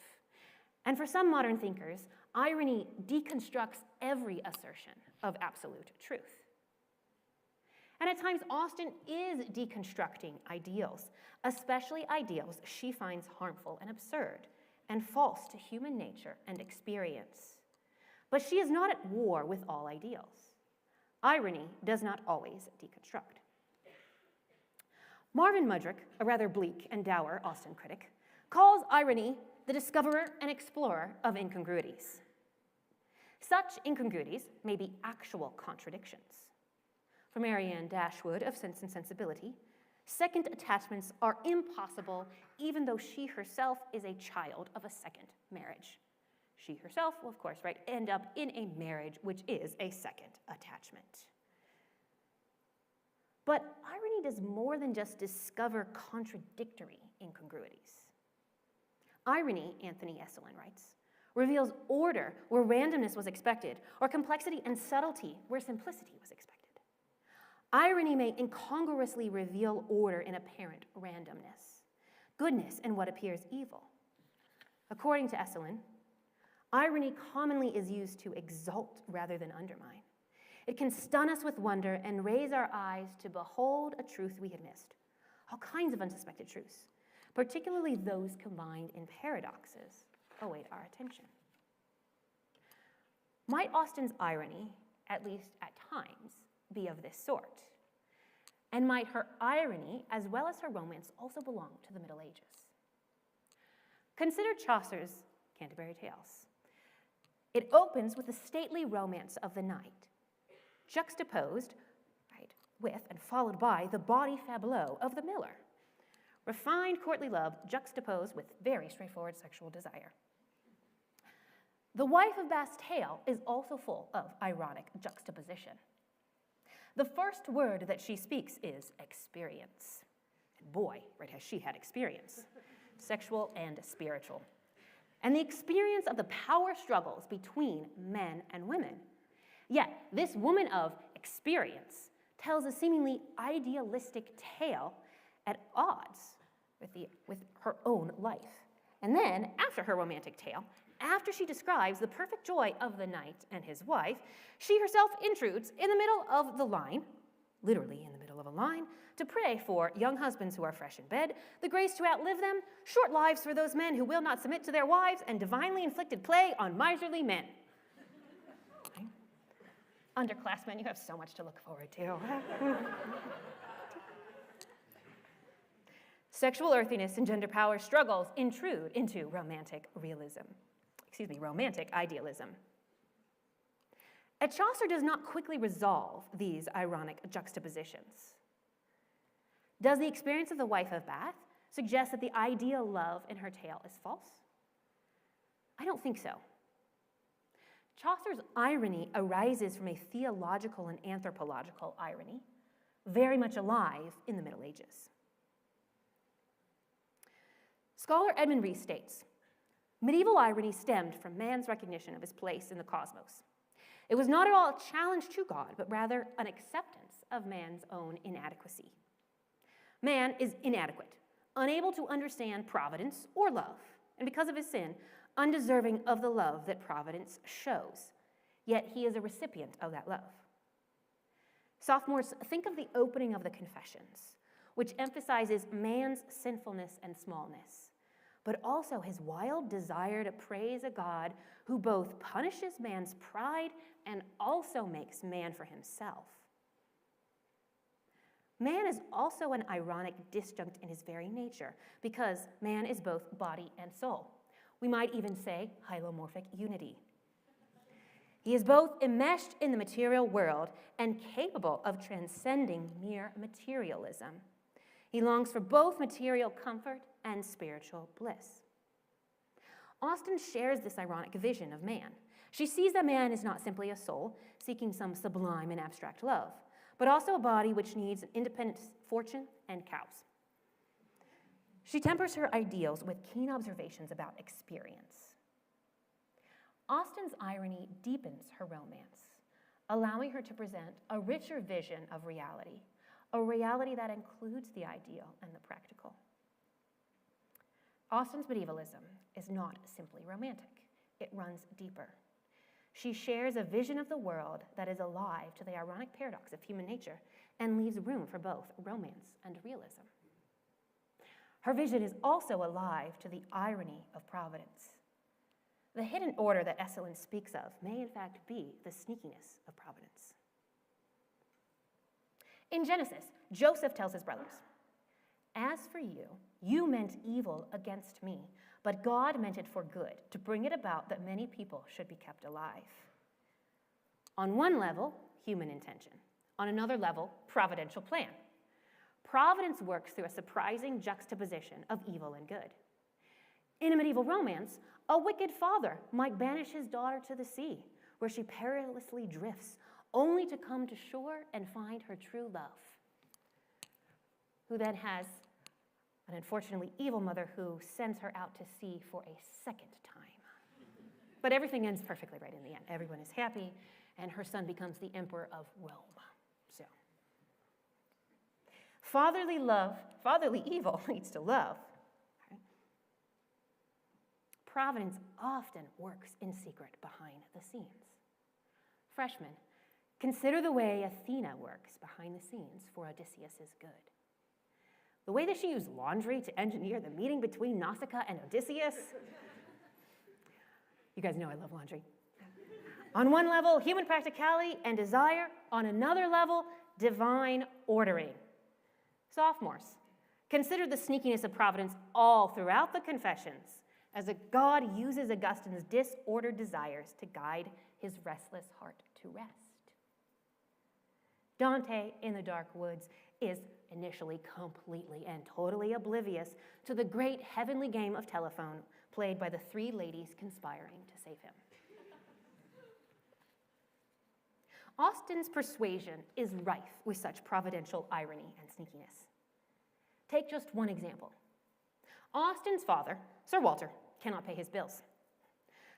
Speaker 2: And for some modern thinkers, irony deconstructs every assertion of absolute truth. And at times, Austen is deconstructing ideals, especially ideals she finds harmful and absurd and false to human nature and experience. But she is not at war with all ideals. Irony does not always deconstruct. Marvin Mudrick, a rather bleak and dour Austen critic, calls irony the discoverer and explorer of incongruities. Such incongruities may be actual contradictions. For Marianne Dashwood of Sense and Sensibility, second attachments are impossible even though she herself is a child of a second marriage. She herself will, of course, end up in a marriage which is a second attachment. But irony does more than just discover contradictory incongruities. Irony, Anthony Esselin writes, reveals order where randomness was expected, or complexity and subtlety where simplicity was expected. Irony may incongruously reveal order in apparent randomness, goodness in what appears evil. According to Esselin, irony commonly is used to exalt rather than undermine. It can stun us with wonder and raise our eyes to behold a truth we had missed. All kinds of unsuspected truths, particularly those combined in paradoxes, await our attention. Might Austen's irony, at least at times, be of this sort? And might her irony, as well as her romance, also belong to the Middle Ages? Consider Chaucer's Canterbury Tales. It opens with the stately romance of the knight, juxtaposed with and followed by the bawdy fabliau of the miller. Refined courtly love juxtaposed with very straightforward sexual desire. The wife of Bath's tale is also full of ironic juxtaposition. The first word that she speaks is experience. And boy, has she had experience, sexual and spiritual. And the experience of the power struggles between men and women. Yet, this woman of experience tells a seemingly idealistic tale at odds with her own life. And then, after her romantic tale, after she describes the perfect joy of the knight and his wife, she herself intrudes in the middle of the line, literally in the middle of a line, to pray for young husbands who are fresh in bed, the grace to outlive them, short lives for those men who will not submit to their wives, and divinely inflicted plague on miserly men. Okay. Underclassmen, you have so much to look forward to. Sexual earthiness and gender power struggles intrude into romantic idealism. And Chaucer does not quickly resolve these ironic juxtapositions. Does the experience of the wife of Bath suggest that the ideal love in her tale is false? I don't think so. Chaucer's irony arises from a theological and anthropological irony, very much alive in the Middle Ages. Scholar Edmund Rees states, medieval irony stemmed from man's recognition of his place in the cosmos. It was not at all a challenge to God, but rather an acceptance of man's own inadequacy. Man is inadequate, unable to understand providence or love, and because of his sin, undeserving of the love that providence shows. Yet he is a recipient of that love. Sophomores, think of the opening of the Confessions, which emphasizes man's sinfulness and smallness, but also his wild desire to praise a God who both punishes man's pride and also makes man for himself. Man is also an ironic disjunct in his very nature, because man is both body and soul. We might even say hylomorphic unity. He is both enmeshed in the material world and capable of transcending mere materialism. He longs for both material comfort and spiritual bliss. Austen shares this ironic vision of man. She sees that man is not simply a soul seeking some sublime and abstract love, but also a body which needs an independent fortune and cows. She tempers her ideals with keen observations about experience. Austen's irony deepens her romance, allowing her to present a richer vision of reality, a reality that includes the ideal and the practical. Austen's medievalism is not simply romantic. it runs deeper. She shares a vision of the world that is alive to the ironic paradox of human nature and leaves room for both romance and realism. Her vision is also alive to the irony of providence. The hidden order that Esselin speaks of may in fact be the sneakiness of providence. In Genesis, Joseph tells his brothers, "As for you, you meant evil against me, but God meant it for good, to bring it about that many people should be kept alive." On one level, human intention. On another level, providential plan. Providence works through a surprising juxtaposition of evil and good. In a medieval romance, a wicked father might banish his daughter to the sea, where she perilously drifts, only to come to shore and find her true love, who then has an unfortunately evil mother who sends her out to sea for a second time. But everything ends perfectly right in the end. Everyone is happy, and her son becomes the emperor of Rome. So, fatherly evil leads to love. Right? Providence often works in secret behind the scenes. Freshmen, consider the way Athena works behind the scenes for Odysseus' good. The way that she used laundry to engineer the meeting between Nausicaa and Odysseus. You guys know I love laundry. On one level, human practicality and desire. On another level, divine ordering. Sophomores, consider the sneakiness of providence all throughout the Confessions, as God uses Augustine's disordered desires to guide his restless heart to rest. Dante, in the Dark Woods, is initially completely and totally oblivious to the great heavenly game of telephone played by the three ladies conspiring to save him. Austen's persuasion is rife with such providential irony and sneakiness. Take just one example. Austen's father, Sir Walter, cannot pay his bills.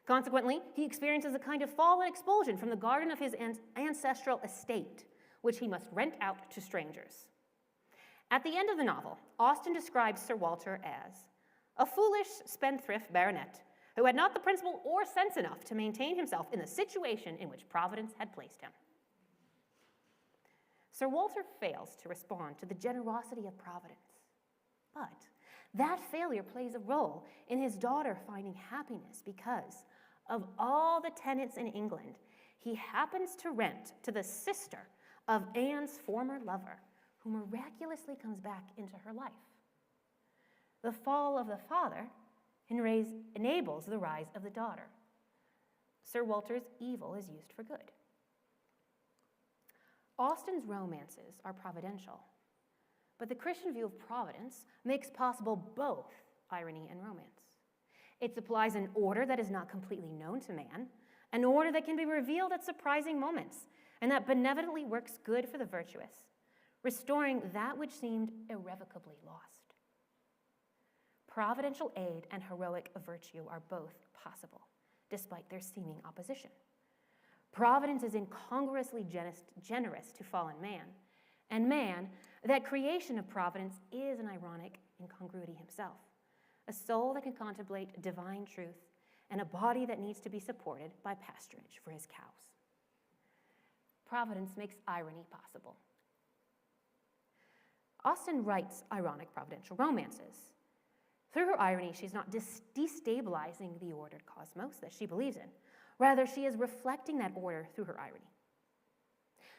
Speaker 2: Consequently, he experiences a kind of fall and expulsion from the garden of his ancestral estate, which he must rent out to strangers. At the end of the novel, Austen describes Sir Walter as a foolish spendthrift baronet who had not the principle or sense enough to maintain himself in the situation in which Providence had placed him. Sir Walter fails to respond to the generosity of Providence, but that failure plays a role in his daughter finding happiness because, of all the tenants in England, he happens to rent to the sister of Anne's former lover, who miraculously comes back into her life. The fall of the father enables the rise of the daughter. Sir Walter's evil is used for good. Austen's romances are providential, but the Christian view of providence makes possible both irony and romance. It supplies an order that is not completely known to man, an order that can be revealed at surprising moments, and that benevolently works good for the virtuous, restoring that which seemed irrevocably lost. Providential aid and heroic virtue are both possible, despite their seeming opposition. Providence is incongruously generous to fallen man, and man, that creation of providence, is an ironic incongruity himself, a soul that can contemplate divine truth, and a body that needs to be supported by pasturage for his cows. Providence makes irony possible. Austen writes ironic providential romances. Through her irony, she's not destabilizing the ordered cosmos that she believes in. Rather, she is reflecting that order through her irony.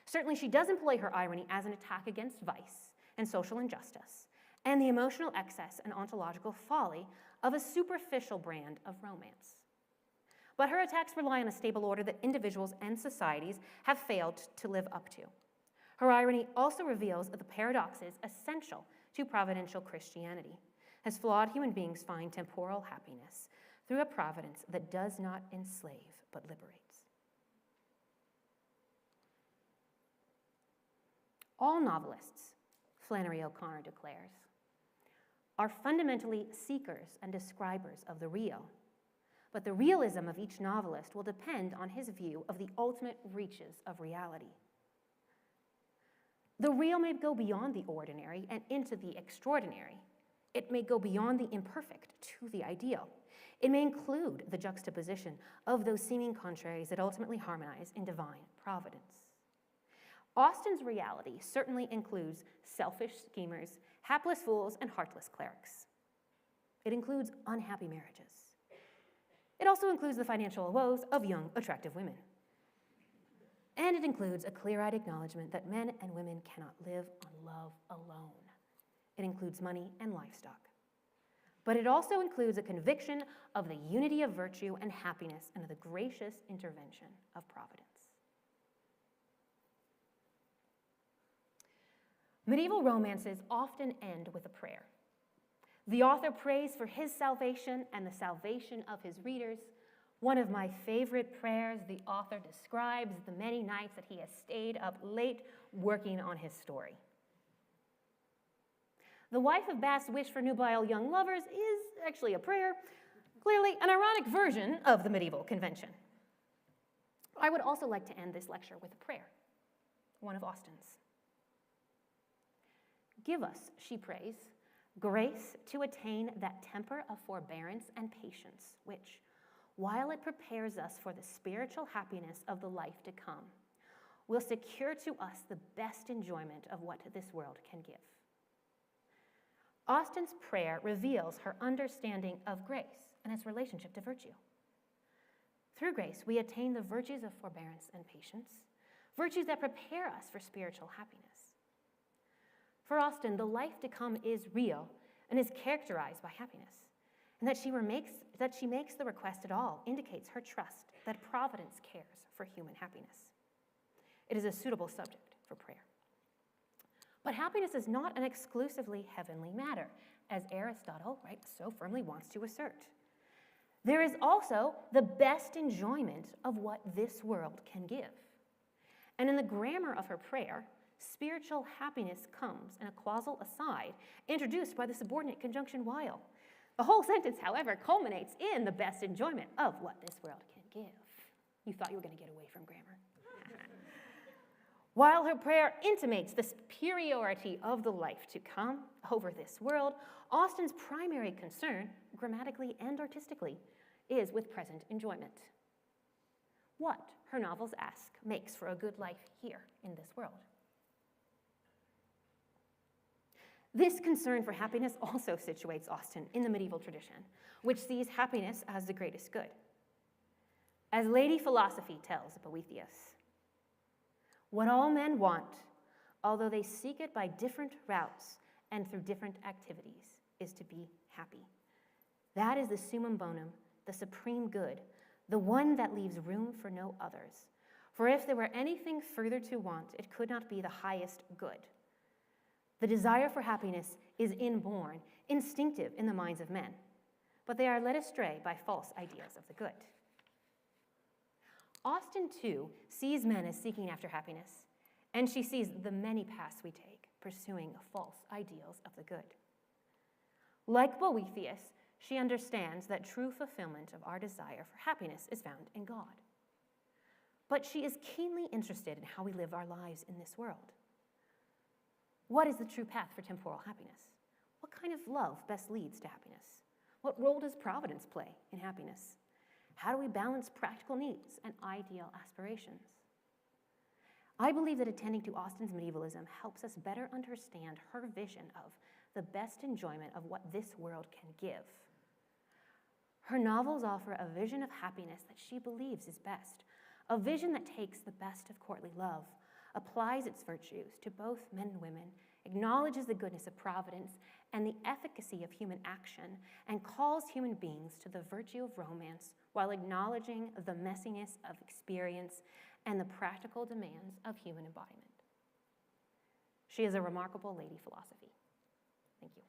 Speaker 2: Certainly, she does employ her irony as an attack against vice and social injustice, and the emotional excess and ontological folly of a superficial brand of romance. But her attacks rely on a stable order that individuals and societies have failed to live up to. Her irony also reveals the paradoxes essential to providential Christianity, as flawed human beings find temporal happiness through a providence that does not enslave but liberates. All novelists, Flannery O'Connor declares, are fundamentally seekers and describers of the real, but the realism of each novelist will depend on his view of the ultimate reaches of reality. The real may go beyond the ordinary and into the extraordinary. It may go beyond the imperfect to the ideal. It may include the juxtaposition of those seeming contraries that ultimately harmonize in divine providence. Austen's reality certainly includes selfish schemers, hapless fools, and heartless clerics. It includes unhappy marriages. It also includes the financial woes of young, attractive women. And it includes a clear-eyed acknowledgement that men and women cannot live on love alone. It includes money and livestock. But it also includes a conviction of the unity of virtue and happiness and of the gracious intervention of providence. Medieval romances often end with a prayer. The author prays for his salvation and the salvation of his readers. One of my favorite prayers, the author describes the many nights that he has stayed up late working on his story. The wife of Bath's wish for nubile young lovers is actually a prayer, clearly an ironic version of the medieval convention. I would also like to end this lecture with a prayer, one of Austen's. Give us, she prays, grace to attain that temper of forbearance and patience which, while it prepares us for the spiritual happiness of the life to come, will secure to us the best enjoyment of what this world can give. Austen's prayer reveals her understanding of grace and its relationship to virtue. Through grace, we attain the virtues of forbearance and patience, virtues that prepare us for spiritual happiness. For Austen, the life to come is real and is characterized by happiness, and that she makes the request at all indicates her trust that providence cares for human happiness. It is a suitable subject for prayer. But happiness is not an exclusively heavenly matter, as Aristotle, so firmly wants to assert. There is also the best enjoyment of what this world can give. And in the grammar of her prayer, spiritual happiness comes in a causal aside, introduced by the subordinate conjunction while. The whole sentence, however, culminates in the best enjoyment of what this world can give. You thought you were going to get away from grammar. While her prayer intimates the superiority of the life to come over this world, Austen's primary concern, grammatically and artistically, is with present enjoyment. What, her novels ask, makes for a good life here in this world? This concern for happiness also situates Austen in the medieval tradition, which sees happiness as the greatest good. As Lady Philosophy tells Boethius, what all men want, although they seek it by different routes and through different activities, is to be happy. That is the summum bonum, the supreme good, the one that leaves room for no others. For if there were anything further to want, it could not be the highest good. The desire for happiness is inborn, instinctive in the minds of men, but they are led astray by false ideas of the good. Austen, too, sees men as seeking after happiness, and she sees the many paths we take pursuing false ideals of the good. Like Boethius, she understands that true fulfillment of our desire for happiness is found in God. But she is keenly interested in how we live our lives in this world. What is the true path for temporal happiness? What kind of love best leads to happiness? What role does providence play in happiness? How do we balance practical needs and ideal aspirations? I believe that attending to Austen's medievalism helps us better understand her vision of the best enjoyment of what this world can give. Her novels offer a vision of happiness that she believes is best, a vision that takes the best of courtly love, applies its virtues to both men and women, acknowledges the goodness of providence and the efficacy of human action, and calls human beings to the virtue of romance while acknowledging the messiness of experience and the practical demands of human embodiment. She is a remarkable lady philosophy. Thank you.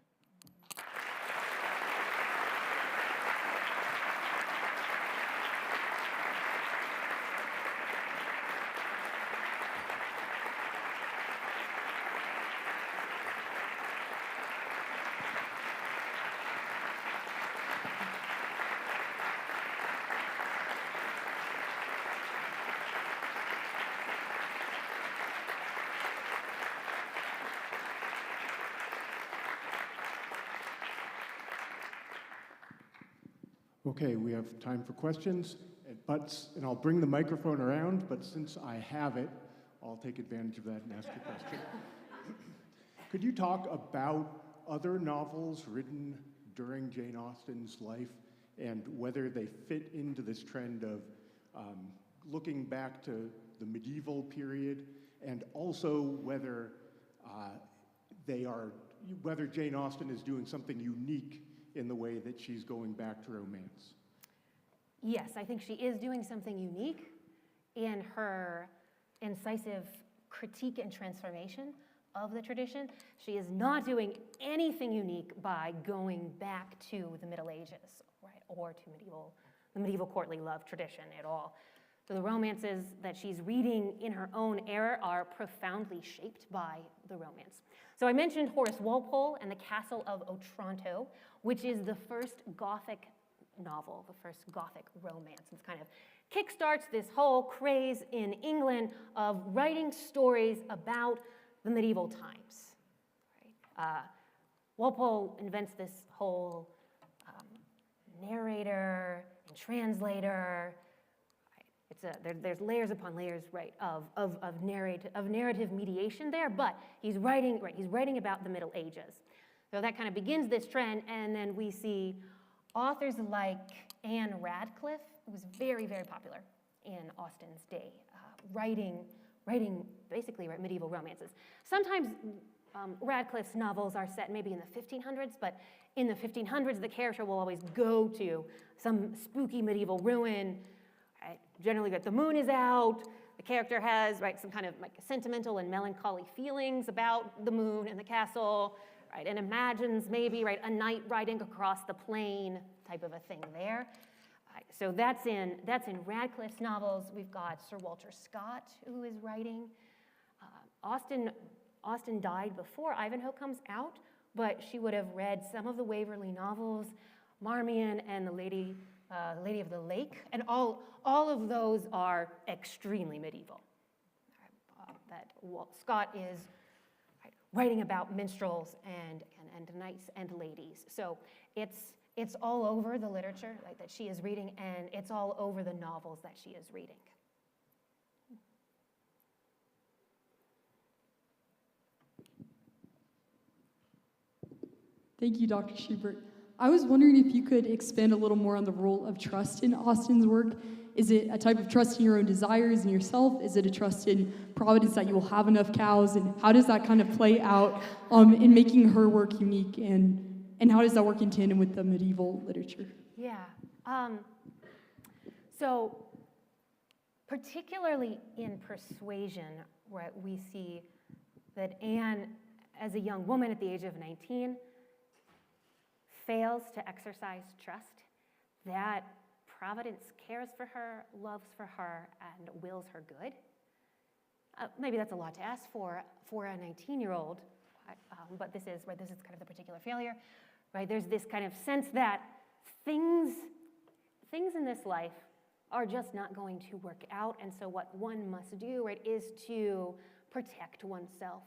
Speaker 1: Okay, we have time for questions, and I'll bring the microphone around, but since I have it, I'll take advantage of that and ask a question. Could you talk about other novels written during Jane Austen's life and whether they fit into this trend of looking back to the medieval period, and also whether whether Jane Austen is doing something unique in the way that she's going back to romance?
Speaker 2: Yes, I think she is doing something unique in her incisive critique and transformation of the tradition. She is not doing anything unique by going back to the Middle Ages, right, or to the medieval courtly love tradition at all. So the romances that she's reading in her own era are profoundly shaped by the romance. So I mentioned Horace Walpole and the Castle of Otranto, which is the first Gothic novel, the first Gothic romance. It kind of kickstarts this whole craze in England of writing stories about the medieval times. Right? Walpole invents this whole narrator and translator. There's layers upon layers, right, of narrative mediation there, but he's writing about the Middle Ages. So that kind of begins this trend, and then we see authors like Anne Radcliffe, who was very, very popular in Austen's day, writing basically medieval romances. Sometimes Radcliffe's novels are set maybe in the 1500s, but in the 1500s, the character will always go to some spooky medieval ruin. Right? Generally, the moon is out. The character has some kind of sentimental and melancholy feelings about the moon and the castle, right? And imagines maybe a knight riding across the plain type of a thing there. Right? So that's in Radcliffe's novels. We've got Sir Walter Scott, who is writing. Austen died before Ivanhoe comes out, but she would have read some of the Waverley novels, Marmion and the Lady of the Lake, and all of those are extremely medieval. Scott is writing about minstrels and knights and ladies. So it's all over the literature that she is reading, and it's all over the novels that she is reading.
Speaker 3: Thank you, Dr. Schubert. I was wondering if you could expand a little more on the role of trust in Austen's work. Is it a type of trust in your own desires and yourself? Is it a trust in Providence that you will have enough cows? And how does that kind of play out in making her work unique? And how does that work in tandem with the medieval literature?
Speaker 2: Yeah. So particularly in Persuasion, where we see that Anne, as a young woman at the age of 19, fails to exercise trust that Providence cares for her, loves for her, and wills her good. Maybe that's a lot to ask for a 19-year-old, but this is kind of the particular failure, right? There's this kind of sense that things in this life are just not going to work out, and so what one must do, right, is to protect oneself,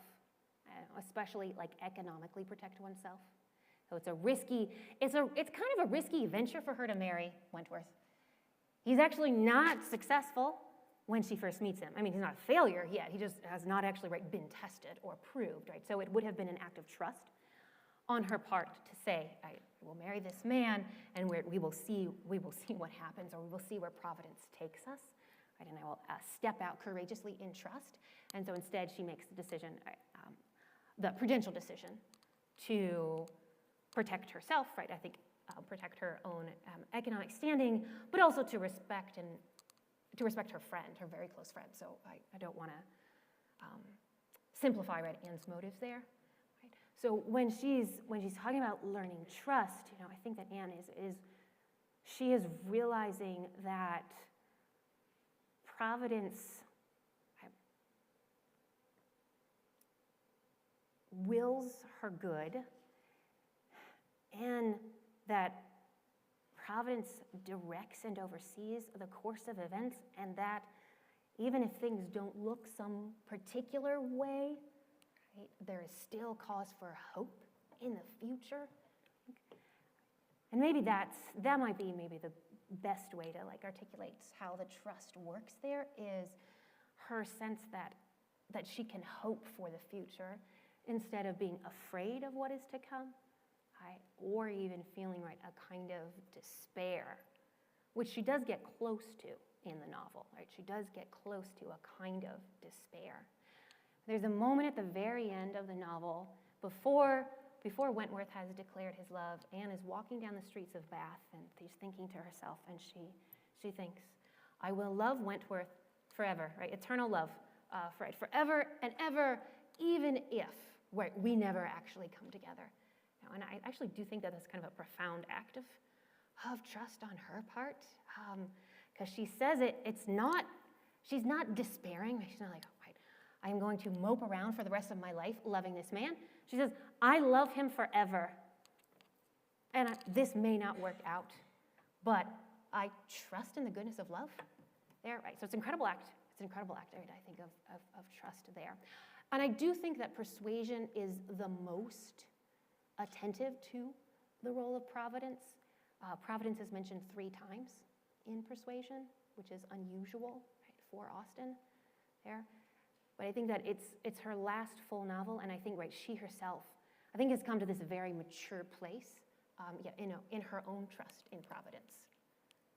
Speaker 2: especially economically protect oneself. So it's kind of a risky venture for her to marry Wentworth. He's actually not successful when she first meets him. I mean, he's not a failure yet. He just has not actually been tested or proved, right? So it would have been an act of trust on her part to say, I will marry this man, and we will see what happens, or we will see where Providence takes us, right? And I will step out courageously in trust. And so instead, she makes the decision, the prudential decision, to protect herself, right? I think protect her own economic standing, but also to respect her friend, her very close friend. So I don't want to simplify Anne's motives there. Right? So when she's talking about learning trust, I think that Anne she is realizing that Providence wills her good, and that Providence directs and oversees the course of events, and that even if things don't look some particular way, right, there is still cause for hope in the future. And maybe that might be maybe the best way to like articulate how the trust works there, is her sense that she can hope for the future instead of being afraid of what is to come, right? Or even feeling, right, a kind of despair, which she does get close to in the novel, right? She does get close to a kind of despair. There's a moment at the very end of the novel, before Wentworth has declared his love, Anne is walking down the streets of Bath, and she's thinking to herself, and she thinks, I will love Wentworth forever, right? Eternal love, forever and ever, even if we never actually come together. And I actually do think that that's kind of a profound act of trust on her part, because she says she's not despairing. She's not like, right, I am going to mope around for the rest of my life loving this man. She says, I love him forever, and this may not work out, but I trust in the goodness of love there, right? So it's an incredible act. It's an incredible act, right, I think, of trust there. And I do think that persuasion is the most attentive to the role of providence. Providence is mentioned 3 times in Persuasion, which is unusual, right, for Austen there. But I think that it's her last full novel, and I think, right, she herself, I think, has come to this very mature place, in her own trust in providence.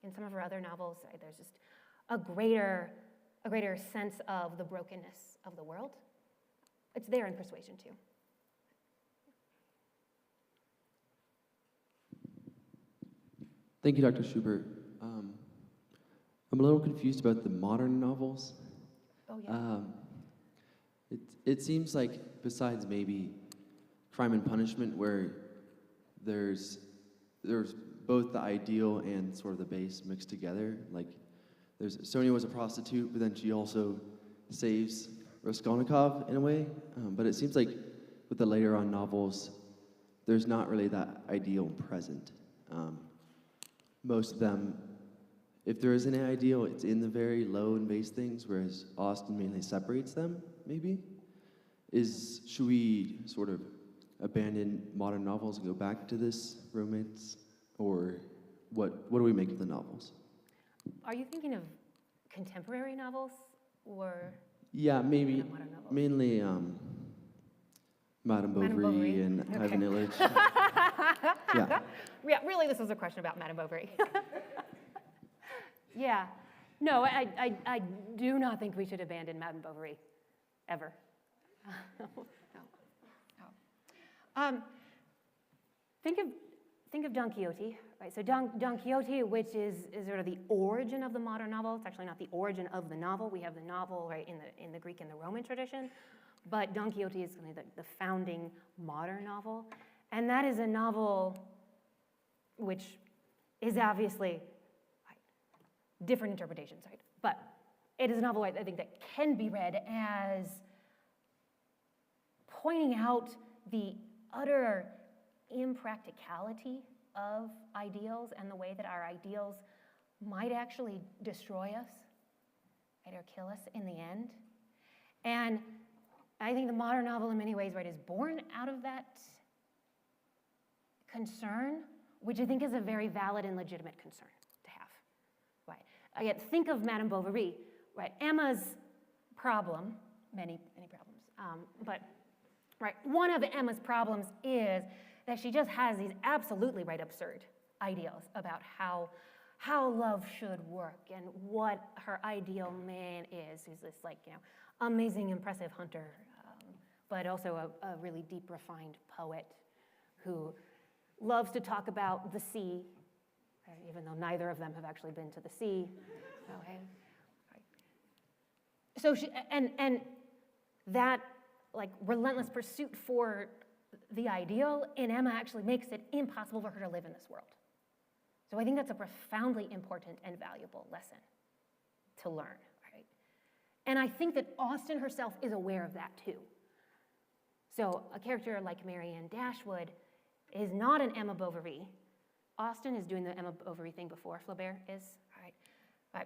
Speaker 2: In some of her other novels, right, there's just a greater sense of the brokenness of the world. It's there in Persuasion too.
Speaker 4: Thank you, Dr. Schubert. I'm a little confused about the modern novels.
Speaker 2: Oh, yeah.
Speaker 4: It seems like, besides maybe Crime and Punishment, where there's both the ideal and sort of the base mixed together. Like, Sonia was a prostitute, but then she also saves Raskolnikov in a way. But it seems like with the later on novels, there's not really that ideal present. Most of them, if there is an ideal, it's in the very low and base things, whereas Austen mainly separates them, maybe. Should we sort of abandon modern novels and go back to this romance? Or what do we make of the novels?
Speaker 2: Are you thinking of contemporary novels or?
Speaker 4: Yeah, maybe
Speaker 2: modern novels?
Speaker 4: mainly Madame Bovary and
Speaker 2: Okay.
Speaker 4: Ivan Illich. Yeah.
Speaker 2: Yeah, really, this was a question about Madame Bovary. Yeah. No, I do not think we should abandon Madame Bovary, ever. No. Think of Don Quixote, right? So Don Quixote, which is sort of the origin of the modern novel. It's actually not the origin of the novel. We have the novel, right, in the Greek and the Roman tradition, but Don Quixote is kind of the founding modern novel, and that is a novel which is obviously, right, different interpretations, right? But it is a novel I think that can be read as pointing out the utter impracticality of ideals and the way that our ideals might actually destroy us, right, or kill us in the end. And I think the modern novel in many ways, right, is born out of that concern, which I think is a very valid and legitimate concern to have, right? Again, think of Madame Bovary, right? Emma's problem, many problems, but right, one of Emma's problems is that she just has these absolutely, right, absurd ideals about how love should work and what her ideal man is. He's this, like, amazing, impressive hunter, but also a really deep, refined poet who loves to talk about the sea, even though neither of them have actually been to the sea. Okay. Right. So she, and that, like, relentless pursuit for the ideal in Emma actually makes it impossible for her to live in this world. So I think that's a profoundly important and valuable lesson to learn, right? And I think that Austen herself is aware of that too. So a character like Marianne Dashwood is not an Emma Bovary. Austen is doing the Emma Bovary thing before Flaubert is, right?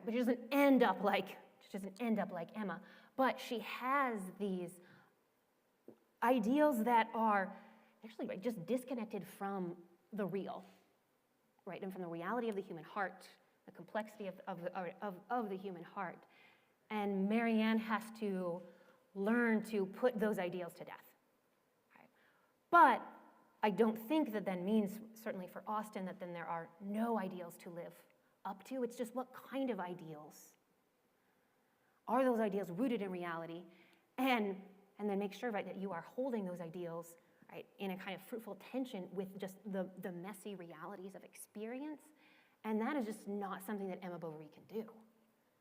Speaker 2: But she doesn't end up like Emma. But she has these ideals that are actually, right, just disconnected from the real, right, and from the reality of the human heart, the complexity of the human heart. And Marianne has to learn to put those ideals to death. Right? But I don't think that then means, certainly for Austen, that then there are no ideals to live up to. It's just what kind of ideals? Are those ideals rooted in reality? And then make sure, right, that you are holding those ideals, right, in a kind of fruitful tension with just the messy realities of experience. And that is just not something that Emma Bovary can do.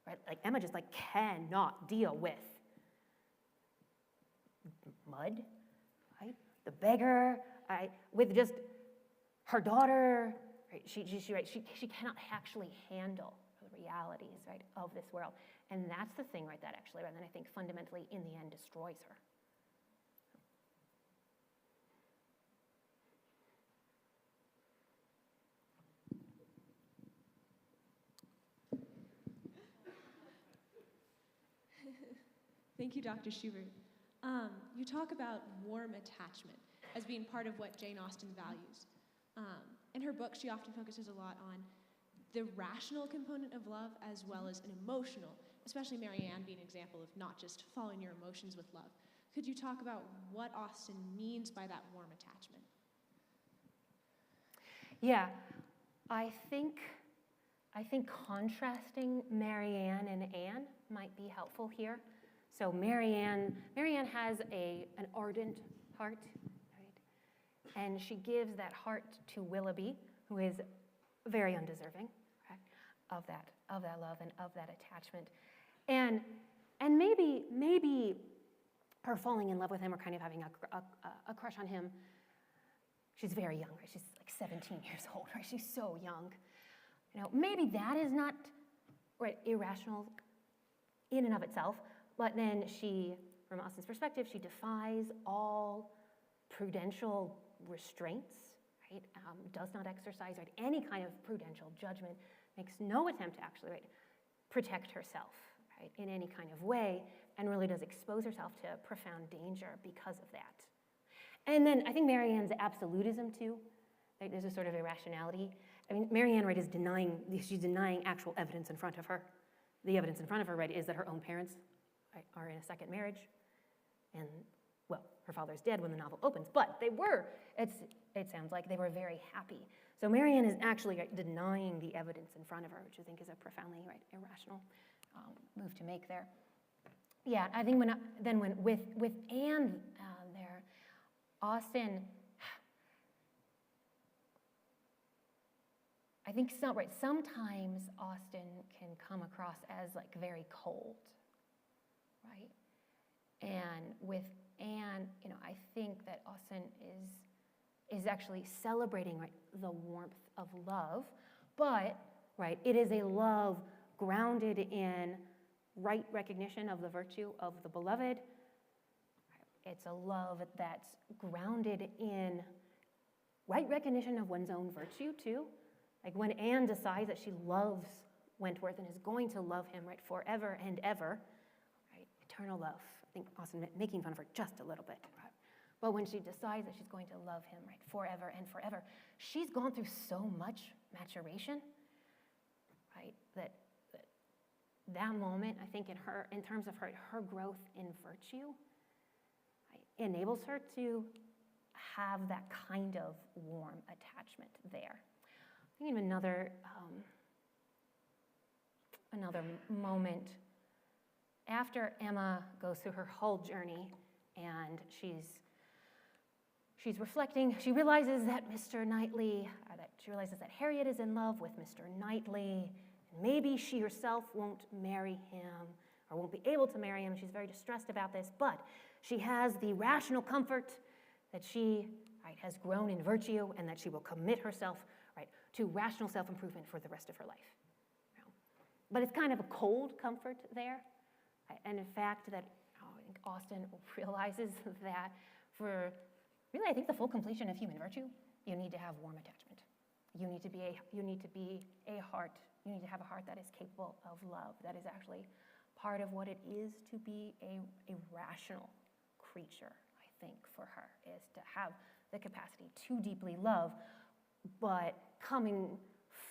Speaker 2: Right? Like Emma just like cannot deal with mud, right? The beggar, right? With just her daughter, right? She cannot actually handle the realities, right, of this world. And that's the thing, right, that actually, right, that I think fundamentally in the end destroys her.
Speaker 5: Thank you, Dr. Schubert. You talk about warm attachment as being part of what Jane Austen values. In her book, she often focuses a lot on the rational component of love as well as an emotional, especially Marianne being an example of not just following your emotions with love. Could you talk about what Austen means by that warm attachment?
Speaker 2: Yeah, I think contrasting Marianne and Anne might be helpful here. So Marianne has an ardent heart, right? And she gives that heart to Willoughby, who is very undeserving, right, of that love and of that attachment. And maybe her falling in love with him or kind of having a crush on him. She's very young, right? She's like 17 years old, right? She's so young. You know, maybe that is not, right, irrational in and of itself. But then she, from Austen's perspective, she defies all prudential restraints, right? Does not exercise, right, any kind of prudential judgment, makes no attempt to actually, right, protect herself, right, in any kind of way, and really does expose herself to profound danger because of that. And then I think Marianne's absolutism too, right? There's a sort of irrationality. I mean, Marianne, right, she's denying actual evidence in front of her. The evidence in front of her, right, is that her own parents, right, are in a second marriage, and, well, her father's dead when the novel opens, but they were, it sounds like they were very happy. So Marianne is actually, right, denying the evidence in front of her, which I think is a profoundly, right, irrational move to make there. Yeah, I think with Anne there, Austen, I think sometimes Austen can come across as like very cold, right? And with Anne, you know, I think that Austen is actually celebrating, right, the warmth of love, but, right, it is a love grounded in right recognition of the virtue of the beloved. It's a love that's grounded in right recognition of one's own virtue too. Like when Anne decides that she loves Wentworth and is going to love him, right, forever and ever, right, eternal love. I think Austen making fun of her just a little bit, right? But when she decides that she's going to love him, right, forever and forever, she's gone through so much maturation, right, that moment, I think, in terms of her growth in virtue, right, enables her to have that kind of warm attachment there. I think another moment after Emma goes through her whole journey and she's reflecting, she realizes that she realizes that Harriet is in love with Mr. Knightley, and maybe she herself won't marry him or won't be able to marry him. She's very distressed about this, but she has the rational comfort that she, right, has grown in virtue and that she will commit herself, right, to rational self-improvement for the rest of her life. You know? But it's kind of a cold comfort there. And in fact, that I think Austen realizes that for really, I think, the full completion of human virtue, you need to have warm attachment. You need to have a heart that is capable of love, that is actually part of what it is to be a rational creature, I think, for her, is to have the capacity to deeply love, but coming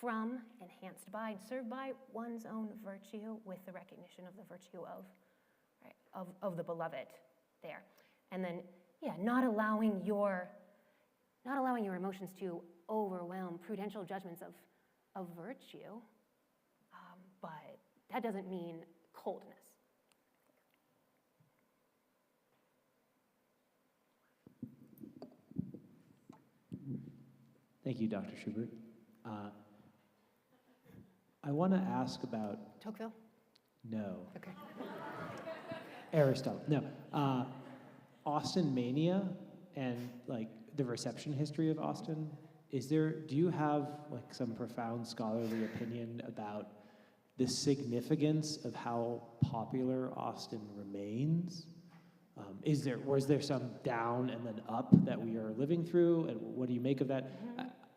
Speaker 2: from, enhanced by, and served by one's own virtue with the recognition of the virtue of, right, of the beloved there. And then, yeah, not allowing your emotions to overwhelm prudential judgments of virtue, but that doesn't mean coldness.
Speaker 6: Thank you, Dr. Schubert. I want to ask about,
Speaker 2: Tocqueville?
Speaker 6: no,
Speaker 2: Okay.
Speaker 6: Aristotle, no. Austen mania and like the reception history of Austen. Do you have like some profound scholarly opinion about the significance of how popular Austen remains? Was there some down and then up that we are living through, and what do you make of that?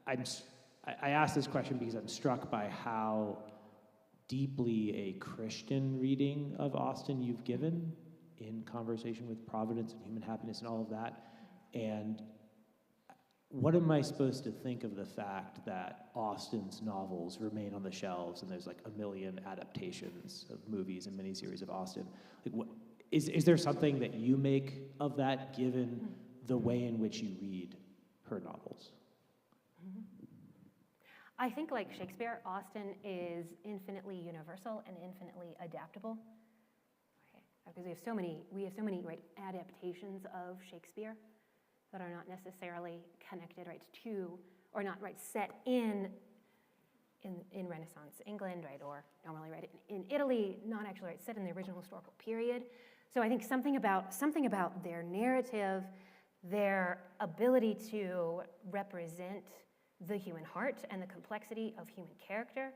Speaker 6: I ask this question because I'm struck by how deeply a Christian reading of Austen you've given in Conversation with Providence and Human Happiness and all of that. And what am I supposed to think of the fact that Austen's novels remain on the shelves and there's like a million adaptations of movies and miniseries of Austen? Like, is there something that you make of that given the way in which you read her novels?
Speaker 2: I think, like Shakespeare, Austen is infinitely universal and infinitely adaptable. Because we have so many right, adaptations of Shakespeare that are not necessarily connected right to, or not right set in Renaissance England, right, or normally right in Italy, not actually right set in the original historical period. So I think something about their narrative, their ability to represent the human heart and the complexity of human character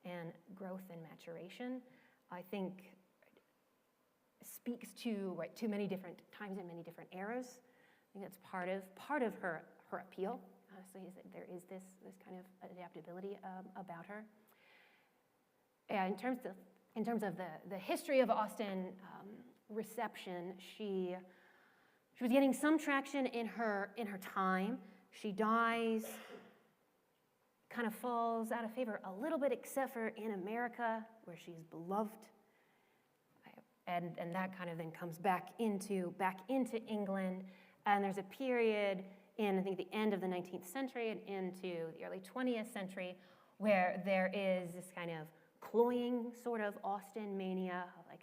Speaker 2: and growth and maturation, I think speaks to right to many different times and many different eras. I think that's part of her appeal. Honestly, is that there is this kind of adaptability about her. And in terms of the history of Austen reception, she was getting some traction in her time. She dies, kind of falls out of favor a little bit, except for in America, where she's beloved. And that kind of then comes back into England. And there's a period in, I think, the end of the 19th century and into the early 20th century where there is this kind of cloying sort of Austen mania of like,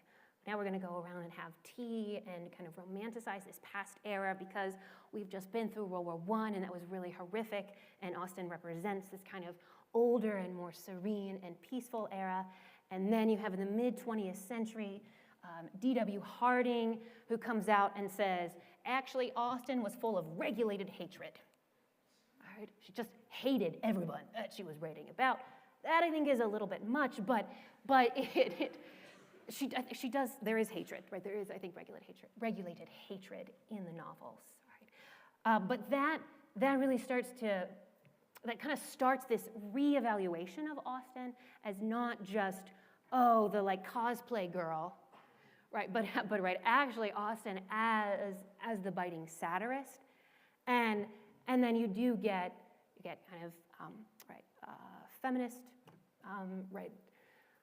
Speaker 2: now we're going to go around and have tea and kind of romanticize this past era because we've just been through World War I and that was really horrific, and Austen represents this kind of older and more serene and peaceful era. And then you have in the mid-20th century, D.W. Harding, who comes out and says, actually, Austen was full of regulated hatred. All right? She just hated everyone that she was writing about. That, I think, is a little bit much, but she does, there is hatred, right? There is, I think, regulated hatred in the novels. Right? But that really starts to, that kind of starts this reevaluation of Austen as not just, oh, the like cosplay girl, right? But right, actually Austen as the biting satirist, and then you do get kind of feminist right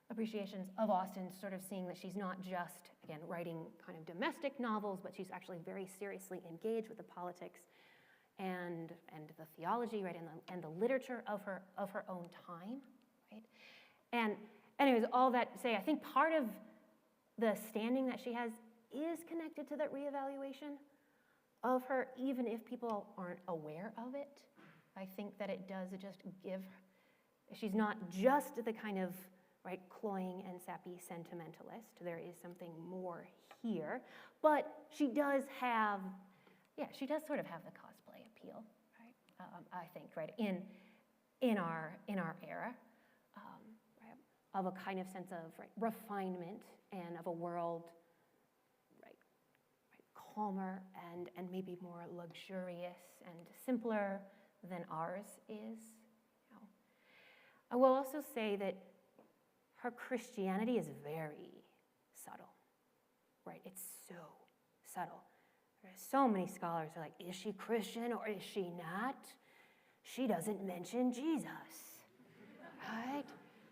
Speaker 2: appreciations of Austen, sort of seeing that she's not just again writing kind of domestic novels, but she's actually very seriously engaged with the politics and the theology, right, and the literature of her own time, right? And anyways, all that to say, I think part of the standing that she has is connected to that reevaluation of her, even if people aren't aware of it. I think that it does just give, she's not just the kind of, right, cloying and sappy sentimentalist. There is something more here. But she does have, she does sort of have the cosplay appeal, right? I think, right, in our era, right, of a kind of sense of refinement and of a world, right, calmer and maybe more luxurious and simpler than ours is. I will also say that her Christianity is very subtle, right? It's so subtle. There are so many scholars who are like, is she Christian or is she not? She doesn't mention Jesus, right?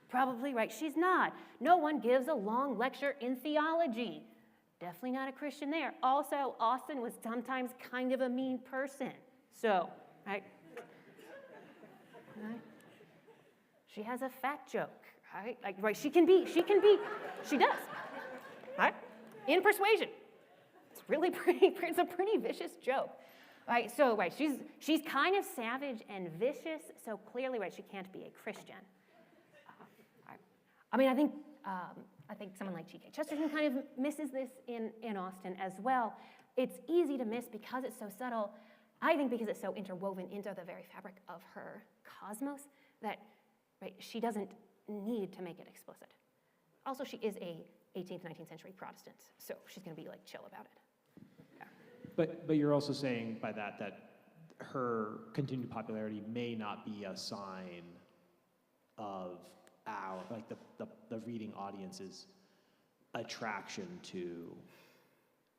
Speaker 2: Probably right, she's not. No one gives a long lecture in theology. Definitely not a Christian there. Also, Austen was sometimes kind of a mean person. So, right? Right? She has a fat joke, right? Like, right, she does, right? In Persuasion. It's really it's a pretty vicious joke. Right, so right, she's kind of savage and vicious, so clearly right, she can't be a Christian. Right. I mean, I think someone like G.K. Chesterton kind of misses this in Austen as well. It's easy to miss because it's so subtle. I think because it's so interwoven into the very fabric of her cosmos that right, she doesn't need to make it explicit. Also, she is a 18th, 19th century Protestant, so she's going to be like chill about it.
Speaker 6: But you're also saying by that her continued popularity may not be a sign of the reading audience's attraction to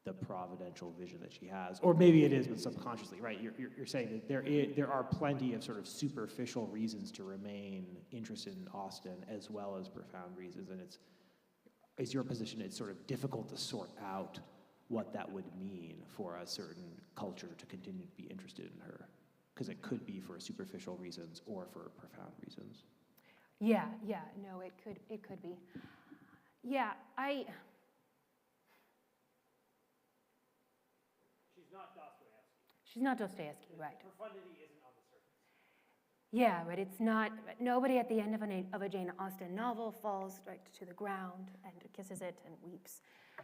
Speaker 6: the providential vision that she has, or maybe it is, but subconsciously, right? You're saying that there are plenty of sort of superficial reasons to remain interested in Austen, as well as profound reasons, and is your position it's sort of difficult to sort out what that would mean for a certain culture to continue to be interested in her, because it could be for superficial reasons or for profound reasons.
Speaker 2: Yeah, no, it could be. Yeah, She's not Dostoevsky, right?
Speaker 6: Profundity isn't on the surface.
Speaker 2: Yeah, right. It's not. Nobody at the end of a Jane Austen novel falls right to the ground and kisses it and weeps.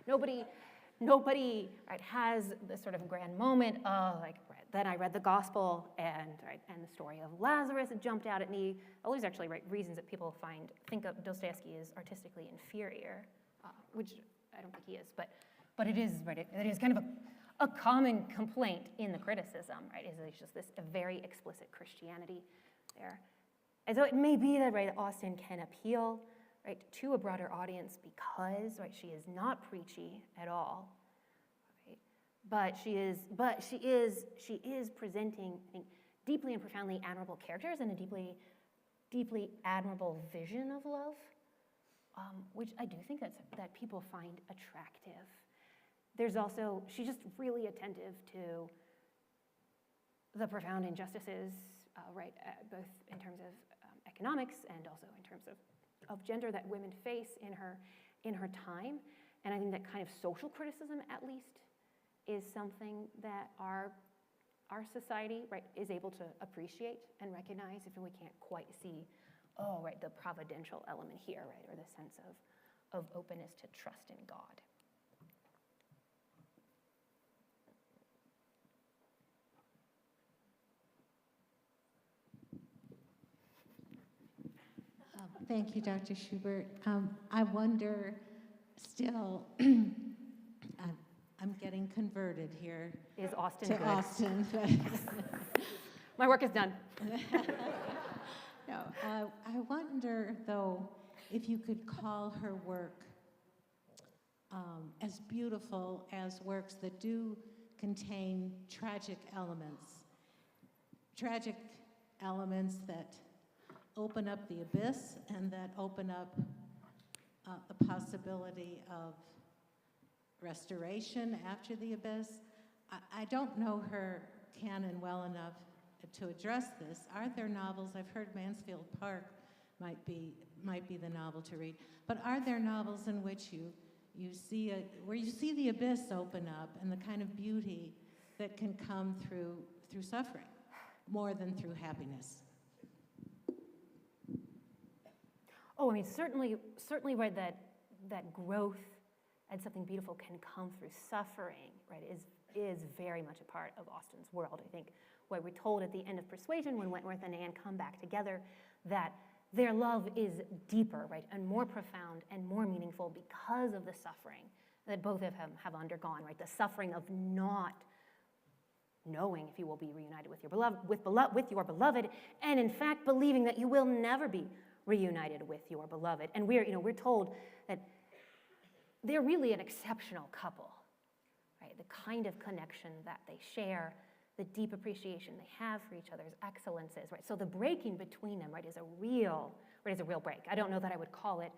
Speaker 2: Nobody, right, has this sort of grand moment of like. Right, then I read the Gospel and the story of Lazarus jumped out at me. All these actually right reasons that people think of Dostoevsky as artistically inferior, which I don't think he is, but it is right. It is kind of a common complaint in the criticism, right? Is there's just this a very explicit Christianity there, and so it may be that right Austen can appeal right to a broader audience because right she is not preachy at all, right? But she is presenting I think deeply and profoundly admirable characters and a deeply admirable vision of love, which I do think that people find attractive. There's also, she's just really attentive to the profound injustices, right, both in terms of economics and also in terms of gender that women face in her time. And I think that kind of social criticism, at least, is something that our society, right, is able to appreciate and recognize, even we can't quite see, the providential element here, right, or the sense of openness to trust in God.
Speaker 7: Thank you, Dr. Schubert. I wonder still, I'm getting converted here.
Speaker 2: Is Austen
Speaker 7: to
Speaker 2: good?
Speaker 7: Austen.
Speaker 2: My work is done.
Speaker 7: No, I wonder, though, if you could call her work as beautiful as works that do contain tragic elements that open up the abyss and that open up the possibility of restoration after the abyss. I don't know her canon well enough to address this. Are there novels? I've heard Mansfield Park might be the novel to read, but are there novels in which you see where you see the abyss open up and the kind of beauty that can come through suffering more than through happiness?
Speaker 2: Oh, I mean, certainly, right, that growth and something beautiful can come through suffering, right, is very much a part of Austen's world. I think what we're told at the end of Persuasion, when Wentworth and Anne come back together, that their love is deeper, right, and more profound and more meaningful because of the suffering that both of them have undergone, right, the suffering of not knowing if you will be reunited with your beloved, and in fact believing that you will never be reunited with your beloved. And we're told that they're really an exceptional couple, right? The kind of connection that they share the deep appreciation they have for each other's excellences, right? So the breaking between them, right, is a real break. I don't know that I would call it,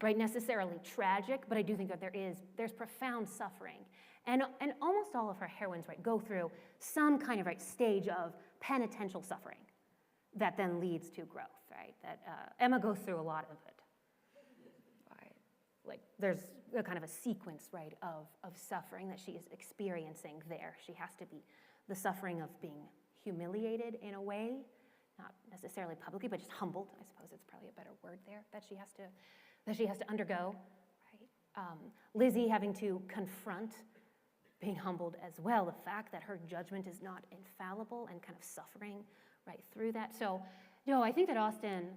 Speaker 2: right, necessarily tragic, but I do think that there's profound suffering. And almost all of her heroines, right, go through some kind of, right, stage of penitential suffering that then leads to growth, right? That Emma goes through a lot of it. Right. Like there's a kind of a sequence, right, of suffering that she is experiencing there. She has to be the suffering of being humiliated in a way, not necessarily publicly, but just humbled. I suppose it's probably a better word there that she has to undergo. Right. Lizzie having to confront being humbled as well, the fact that her judgment is not infallible, and kind of suffering right through that. So, no, I think that Austen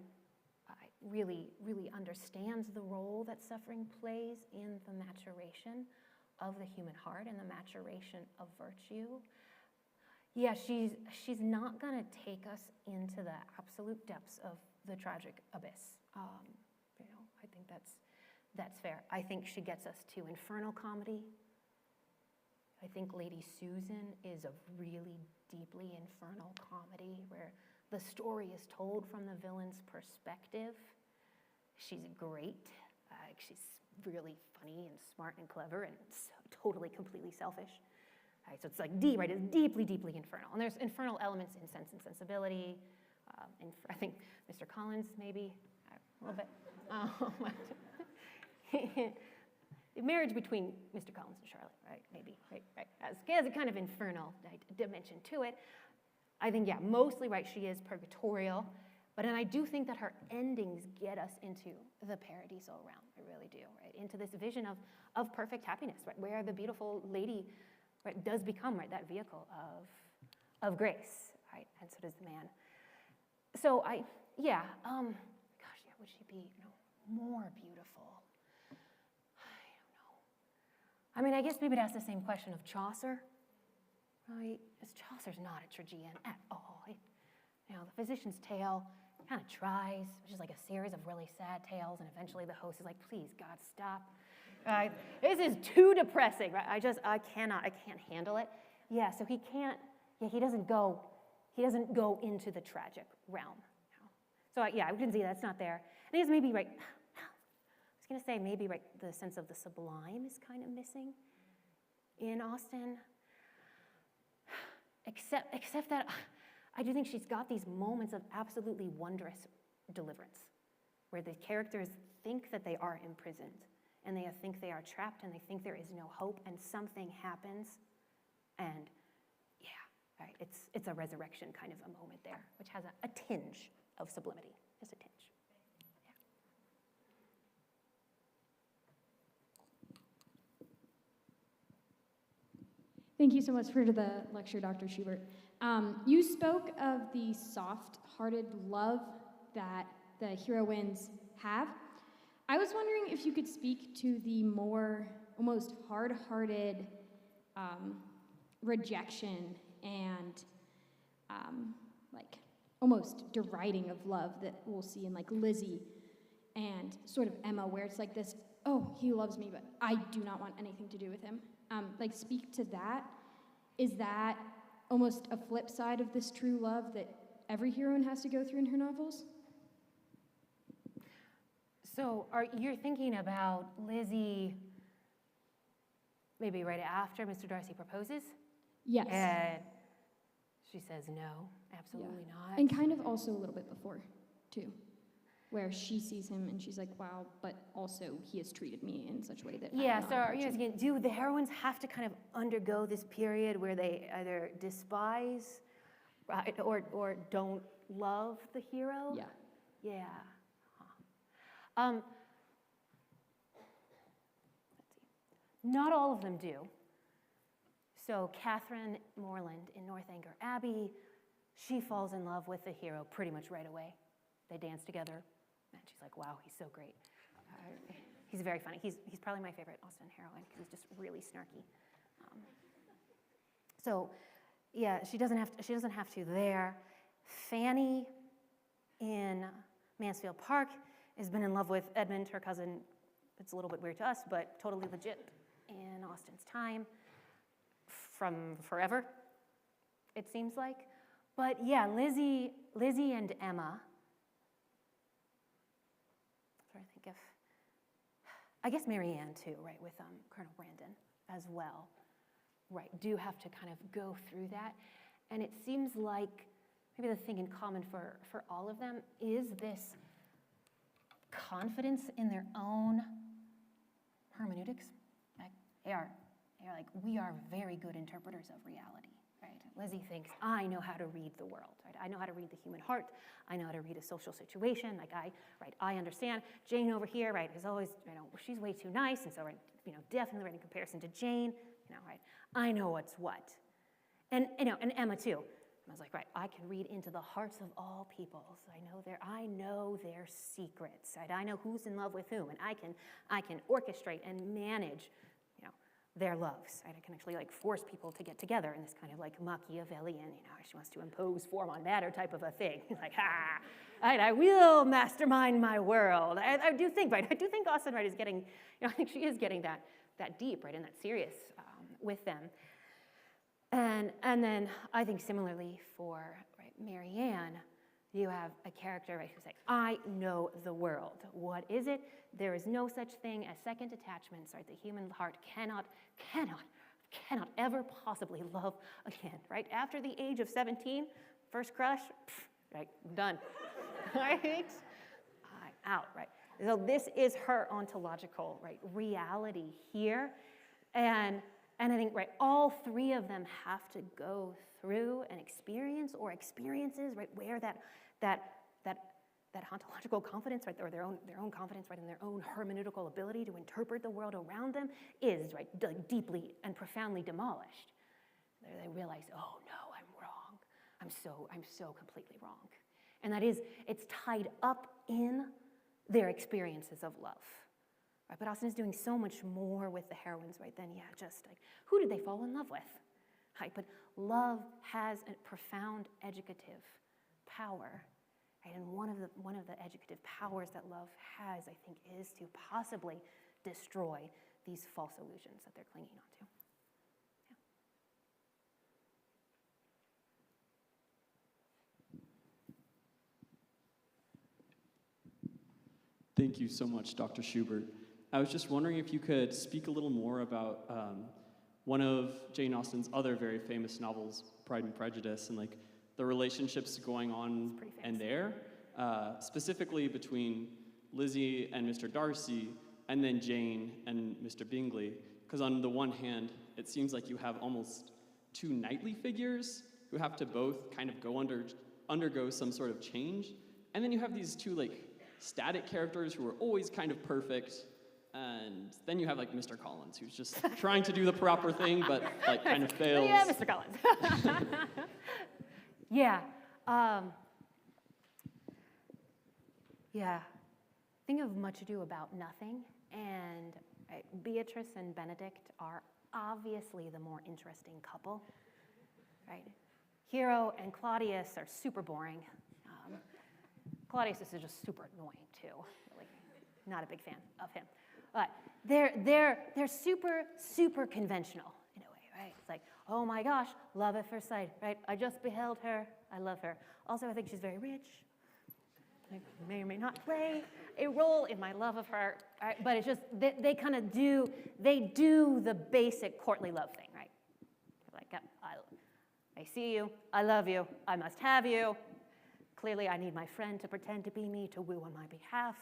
Speaker 2: really, really understands the role that suffering plays in the maturation of the human heart and the maturation of virtue. Yeah, she's not going to take us into the absolute depths of the tragic abyss. I think that's fair. I think she gets us to infernal comedy. I think Lady Susan is a really deeply infernal comedy where the story is told from the villain's perspective. She's great. She's really funny and smart and clever and totally, completely selfish. Right, so it's like right? It's deeply, deeply infernal. And there's infernal elements in Sense and Sensibility. I think Mr. Collins, maybe, a little bit. Marriage between Mr. Collins and Charlotte, right? Maybe, right? Has a kind of infernal dimension to it. I think, yeah, mostly, right, she is purgatorial, but then I do think that her endings get us into the paradiso realm. I really do, right? Into this vision of perfect happiness, right? Where the beautiful lady, right, does become, right, that vehicle of grace, right? And so does the man. So would she be, more beautiful? I mean, I guess maybe that's the same question of Chaucer, right? Because Chaucer's not a tragedian at all. The Physician's Tale kind of tries, which is like a series of really sad tales, and eventually the host is like, please, God, stop. This is too depressing, right? I can't handle it. Yeah, so he doesn't go into the tragic realm. So I can see that's not there. And I guess maybe, right, I was going to say maybe, right, the sense of the sublime is kind of missing in Austen. Except that I do think she's got these moments of absolutely wondrous deliverance, where the characters think that they are imprisoned, and they think they are trapped, and they think there is no hope, and something happens, and right, it's a resurrection kind of a moment there, which has a tinge of sublimity, just a tinge.
Speaker 3: Thank you so much for the lecture, Dr. Schubert. You spoke of the soft-hearted love that the heroines have. I was wondering if you could speak to the more almost hard-hearted rejection and almost deriding of love that we'll see in Lizzie and sort of Emma, where it's like this, oh, he loves me, but I do not want anything to do with him. Speak to that. Is that almost a flip side of this true love that every heroine has to go through in her novels?
Speaker 2: So you're thinking about Lizzie maybe right after Mr. Darcy proposes?
Speaker 3: Yes.
Speaker 2: And she says no, absolutely not.
Speaker 3: And kind of also a little bit before, too, where she sees him and she's like, wow, but also he has treated me in such a way that
Speaker 2: do the heroines have to kind of undergo this period where they either despise, right, or don't love the hero?
Speaker 3: Yeah.
Speaker 2: Yeah. Huh. Let's see. Not all of them do. So Catherine Morland in Northanger Abbey, she falls in love with the hero pretty much right away. They dance together. And she's like, wow, he's so great. He's very funny. He's probably my favorite Austen heroine because he's just really snarky. She doesn't have to there. Fanny in Mansfield Park has been in love with Edmund, her cousin. It's a little bit weird to us, but totally legit in Austen's time. From forever. it seems like. But yeah, Lizzie and Emma, I'm trying to think of, I guess Marianne too, right, with Colonel Brandon as well, right, do have to kind of go through that. And it seems like maybe the thing in common for all of them is this confidence in their own hermeneutics. Like, they are like, we are very good interpreters of reality, right? Lizzie thinks, I know how to read the world, right? I know how to read the human heart. I know how to read a social situation. Like, I understand. Jane over here, right, is always, she's way too nice, and so, right, definitely right in comparison to Jane, right, I know what's what. And Emma too. I was like, right, I can read into the hearts of all peoples. I know their secrets, right? I know who's in love with whom, and I can orchestrate and manage, their loves. Right? I can actually like force people to get together in this kind of like Machiavellian, she wants to impose form on matter type of a thing. Like, right, I will mastermind my world. I do think, right? I do think Austen, right, is getting, I think she is getting that deep, right, and that serious with them. And then I think similarly for, right, Marianne, you have a character, right, who's like, I know the world. What is it? There is no such thing as second attachments, right? The human heart cannot ever possibly love again, right? After the age of 17, first crush, right, done, right? Out, right? So this is her ontological, right, reality here. And I think, right, all three of them have to go through an experience or experiences, right, where that ontological confidence, right, or their own confidence, right, in their own hermeneutical ability to interpret the world around them is, right, deeply and profoundly demolished. They realize, oh no, I'm wrong. I'm so completely wrong. And that is, it's tied up in their experiences of love. Right, but Austen is doing so much more with the heroines, right, than, just like, who did they fall in love with? Right, but love has a profound educative power. Right, and one of the educative powers that love has, I think, is to possibly destroy these false illusions that they're clinging onto.
Speaker 8: Thank you so much, Dr. Schubert. I was just wondering if you could speak a little more about one of Jane Austen's other very famous novels, Pride and Prejudice, and like the relationships going on and there, specifically between Lizzie and Mr. Darcy, and then Jane and Mr. Bingley. Because on the one hand, it seems like you have almost two knightly figures who have to both kind of undergo some sort of change, and then you have these two like static characters who are always kind of perfect. And then you have like Mr. Collins, who's just trying to do the proper thing, but like kind of fails.
Speaker 2: Yeah, Mr. Collins. Yeah. Think of Much Ado About Nothing, and Beatrice and Benedict are obviously the more interesting couple, right? Hero and Claudius are super boring. Claudius is just super annoying too. Really, not a big fan of him. But they're super conventional in a way, right? It's like, oh my gosh, love at first sight, right? I just beheld her, I love her. Also, I think she's very rich. I may or may not play a role in my love of her, right? But it's just, they kind of do the basic courtly love thing, right? Like, I see you, I love you, I must have you. Clearly, I need my friend to pretend to be me to woo on my behalf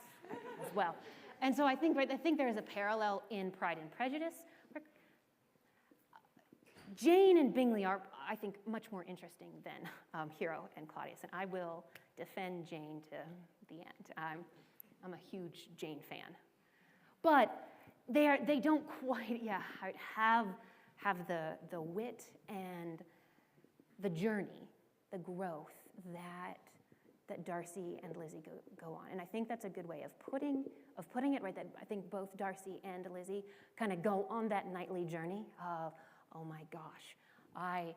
Speaker 2: as well. And so I think there is a parallel in Pride and Prejudice. Jane and Bingley are, I think, much more interesting than Hero and Claudius, and I will defend Jane to the end. I'm a huge Jane fan. But they don't quite have the wit and the journey, the growth that Darcy and Lizzie go on. And I think that's a good way of putting it, right, that I think both Darcy and Lizzie kind of go on that knightly journey of, oh my gosh, I,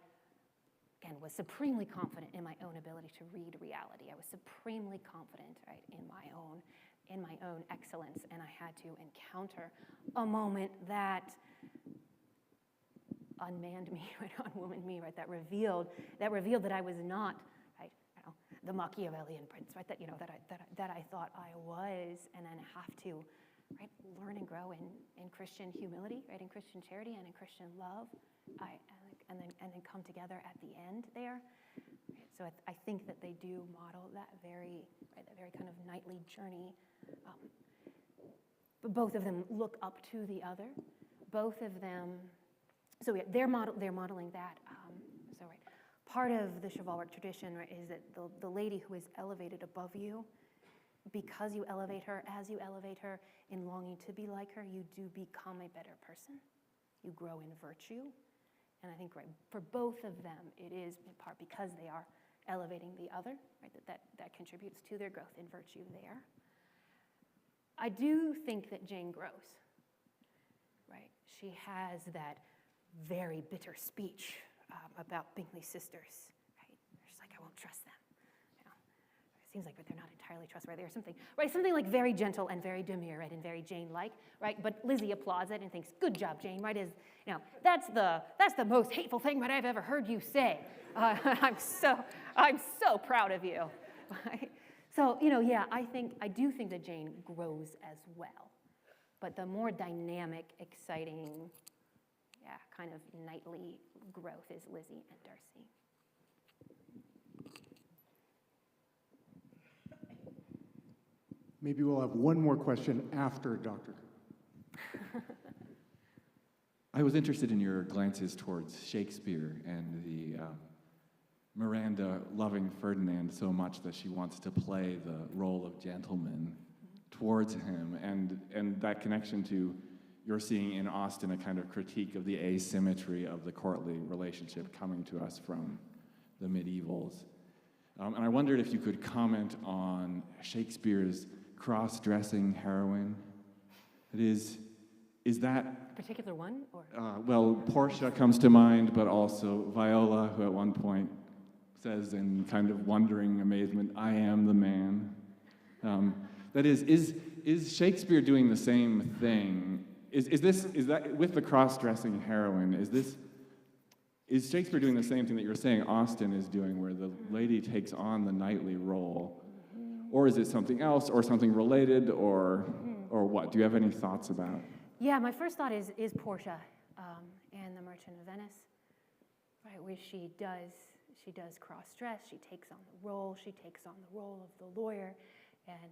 Speaker 2: again, was supremely confident in my own ability to read reality. I was supremely confident, right, in my own excellence, and I had to encounter a moment that unmanned me, right, unwomaned me, right, that revealed that I was not, right, the Machiavellian prince, right, that I thought I was, and then have to, right, learn and grow in Christian humility, right, in Christian charity and in Christian love, and then come together at the end there. Right? So I think that they do model that very kind of knightly journey. But both of them look up to the other. Both of them. So yeah, they're modeling that. So right, part of the chivalric tradition, right, is that the lady who is elevated above you, because you elevate her, as you elevate her, in longing to be like her, you do become a better person. You grow in virtue. And I think, right, for both of them, it is in part because they are elevating the other, right, that contributes to their growth in virtue there. I do think that Jane grows, right? She has that very bitter speech about Bingley's sisters, right? She's like, I won't trust them. You know, it seems like they're not entirely trustworthy or something, right? Something like very gentle and very demure, right, and very Jane-like, right? But Lizzie applauds it and thinks, good job, Jane, right? That's the most hateful thing that I've ever heard you say. I'm so proud of you. Right? So, yeah, I do think that Jane grows as well. But the more dynamic, exciting, kind of knightly growth is Lizzie and Darcy.
Speaker 1: Maybe we'll have one more question after Dr.
Speaker 9: I was interested in your glances towards Shakespeare and the Miranda loving Ferdinand so much that she wants to play the role of gentleman towards him, and that connection to you're seeing in Austen a kind of critique of the asymmetry of the courtly relationship coming to us from the medievals. And I wondered if you could comment on Shakespeare's cross-dressing heroine. Is that...
Speaker 2: A particular one? Or?
Speaker 9: Well, Portia comes to mind, but also Viola, who at one point says in kind of wondering amazement, I am the man. That is Shakespeare doing the same thing? Is that with the cross-dressing heroine, is Shakespeare doing the same thing that you're saying Austen is doing, where the lady takes on the knightly role? Or is it something else, or something related, or what? Do you have any thoughts about?
Speaker 2: Yeah, my first thought is Portia and the Merchant of Venice, right? Where she does cross-dress. She takes on the role. She takes on the role of the lawyer, and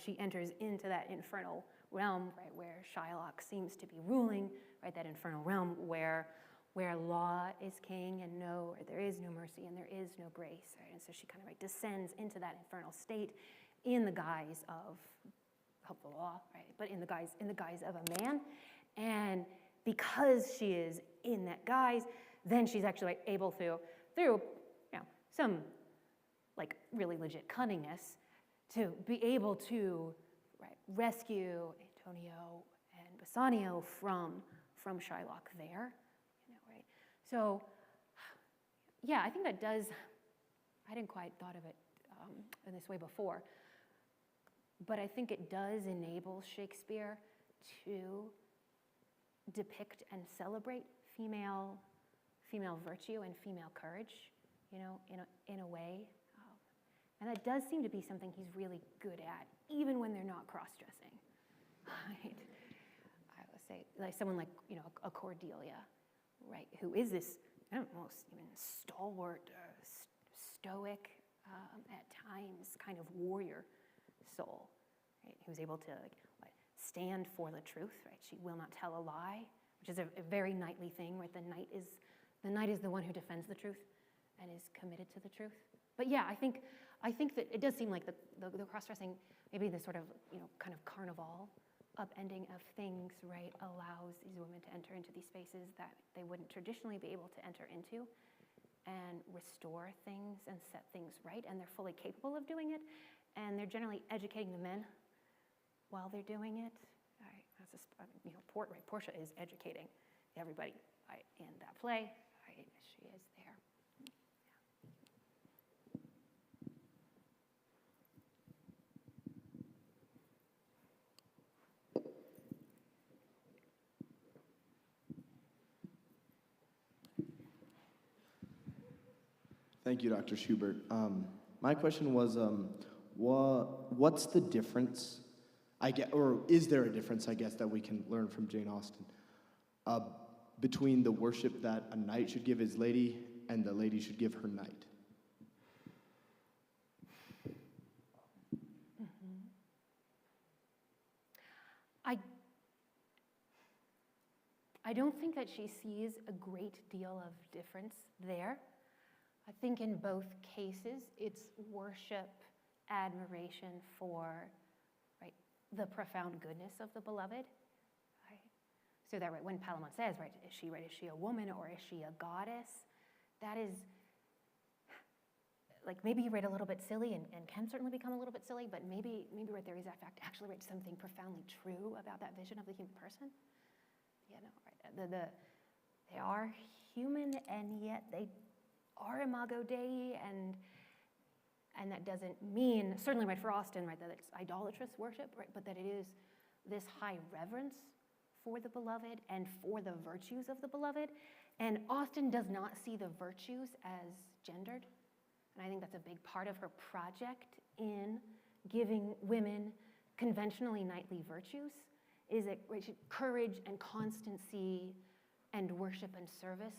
Speaker 2: she enters into that infernal realm, right, where Shylock seems to be ruling, right? That infernal realm where law is king and there is no mercy and there is no grace, right? And so she kind of descends into that infernal state in the guise of the law, right? But in the guise of a man, and because she is in that guise, then she's actually able to, through some really legit cunningness, to be able to rescue Antonio and Bassanio from Shylock there, right? So, yeah, I think that does. I hadn't quite thought of it in this way before. But I think it does enable Shakespeare to depict and celebrate female virtue and female courage, in a way. And that does seem to be something he's really good at, even when they're not cross-dressing. Right? I would say, like someone like, a Cordelia, right, who is this, almost even stalwart, stoic, at times, kind of warrior soul, right, who's able to stand for the truth, right? She will not tell a lie, which is a very knightly thing, right? The knight is the one who defends the truth and is committed to the truth. But yeah, I think that it does seem like the cross-dressing, maybe the sort of kind of carnival upending of things, right, allows these women to enter into these spaces that they wouldn't traditionally be able to enter into, and restore things and set things right, and they're fully capable of doing it, and they're generally educating the men while they're doing it. Portia is educating everybody in that play. Right? She is there.
Speaker 10: Thank you, Dr. Schubert. My question was, what's the difference, or is there a difference, I guess, that we can learn from Jane Austen between the worship that a knight should give his lady and the lady should give her knight?
Speaker 2: I don't think that she sees a great deal of difference there. I think in both cases, it's worship, admiration for, right, the profound goodness of the beloved. Right? So that, right, when Palamon says, right, is she a woman or is she a goddess? That is, like, maybe you read a little bit silly and can certainly become a little bit silly, but maybe right there is that fact actually, right, something profoundly true about that vision of the human person. You know, right? They are human, and yet they are imago Dei, and that doesn't mean, certainly, right, for Austen, right, that it's idolatrous worship, right, but that it is this high reverence for the beloved and for the virtues of the beloved. And Austen does not see the virtues as gendered, and I think that's a big part of her project in giving women conventionally knightly virtues. Is that, right, courage and constancy and worship and service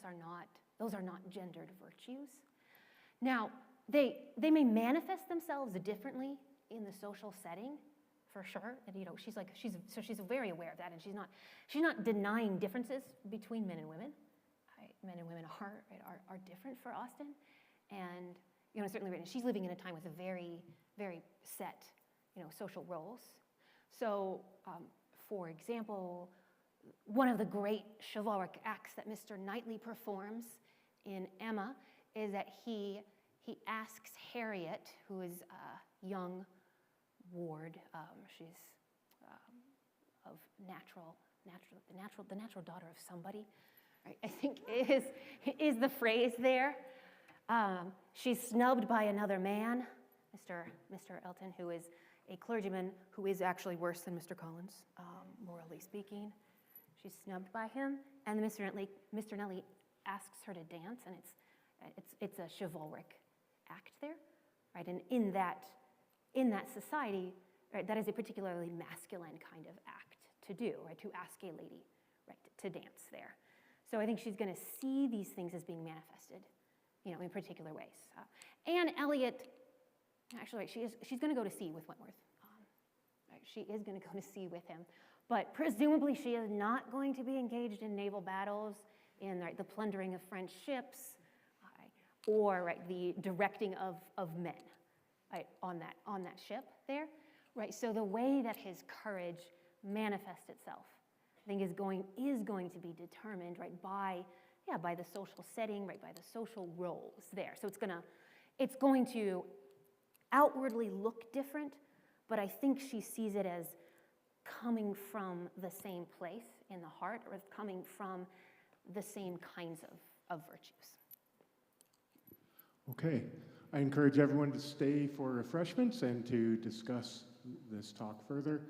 Speaker 2: those are not gendered virtues. Now, they may manifest themselves differently in the social setting, for sure. And you know, she's very aware of that, and she's not denying differences between men and women. Right? Men and women are different for Austen, and you know, certainly she's living in a time with a very, very set, you know, social roles. So. For example, one of the great chivalric acts that Mr. Knightley performs in Emma is that he asks Harriet, who is a young ward, she's of the natural daughter of somebody, right? I think is the phrase there. She's snubbed by another man, Mr. Elton, who is a clergyman who is actually worse than Mr. Collins, morally speaking. She's snubbed by him, and Mr. Knightley asks her to dance, and it's a chivalric act there, right? And in that society, right, that is a particularly masculine kind of act to do, right? To ask a lady, right, to dance there. So I think she's going to see these things as being manifested, you know, in particular ways. Anne Elliot. Actually, right, she's going to go to sea with Wentworth. Right, she is going to go to sea with him. But presumably she is not going to be engaged in naval battles, in right, the plundering of French ships, or right, the directing of men, right, on that ship there. Right, so the way that his courage manifests itself, I think, is going to be determined, right, by the social setting, right, by the social roles there. So it's going to outwardly look different, but I think she sees it as coming from the same place in the heart, or coming from the same kinds of virtues.
Speaker 1: Okay, I encourage everyone to stay for refreshments and to discuss this talk further.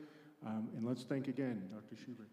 Speaker 1: And let's thank again Dr. Schubert.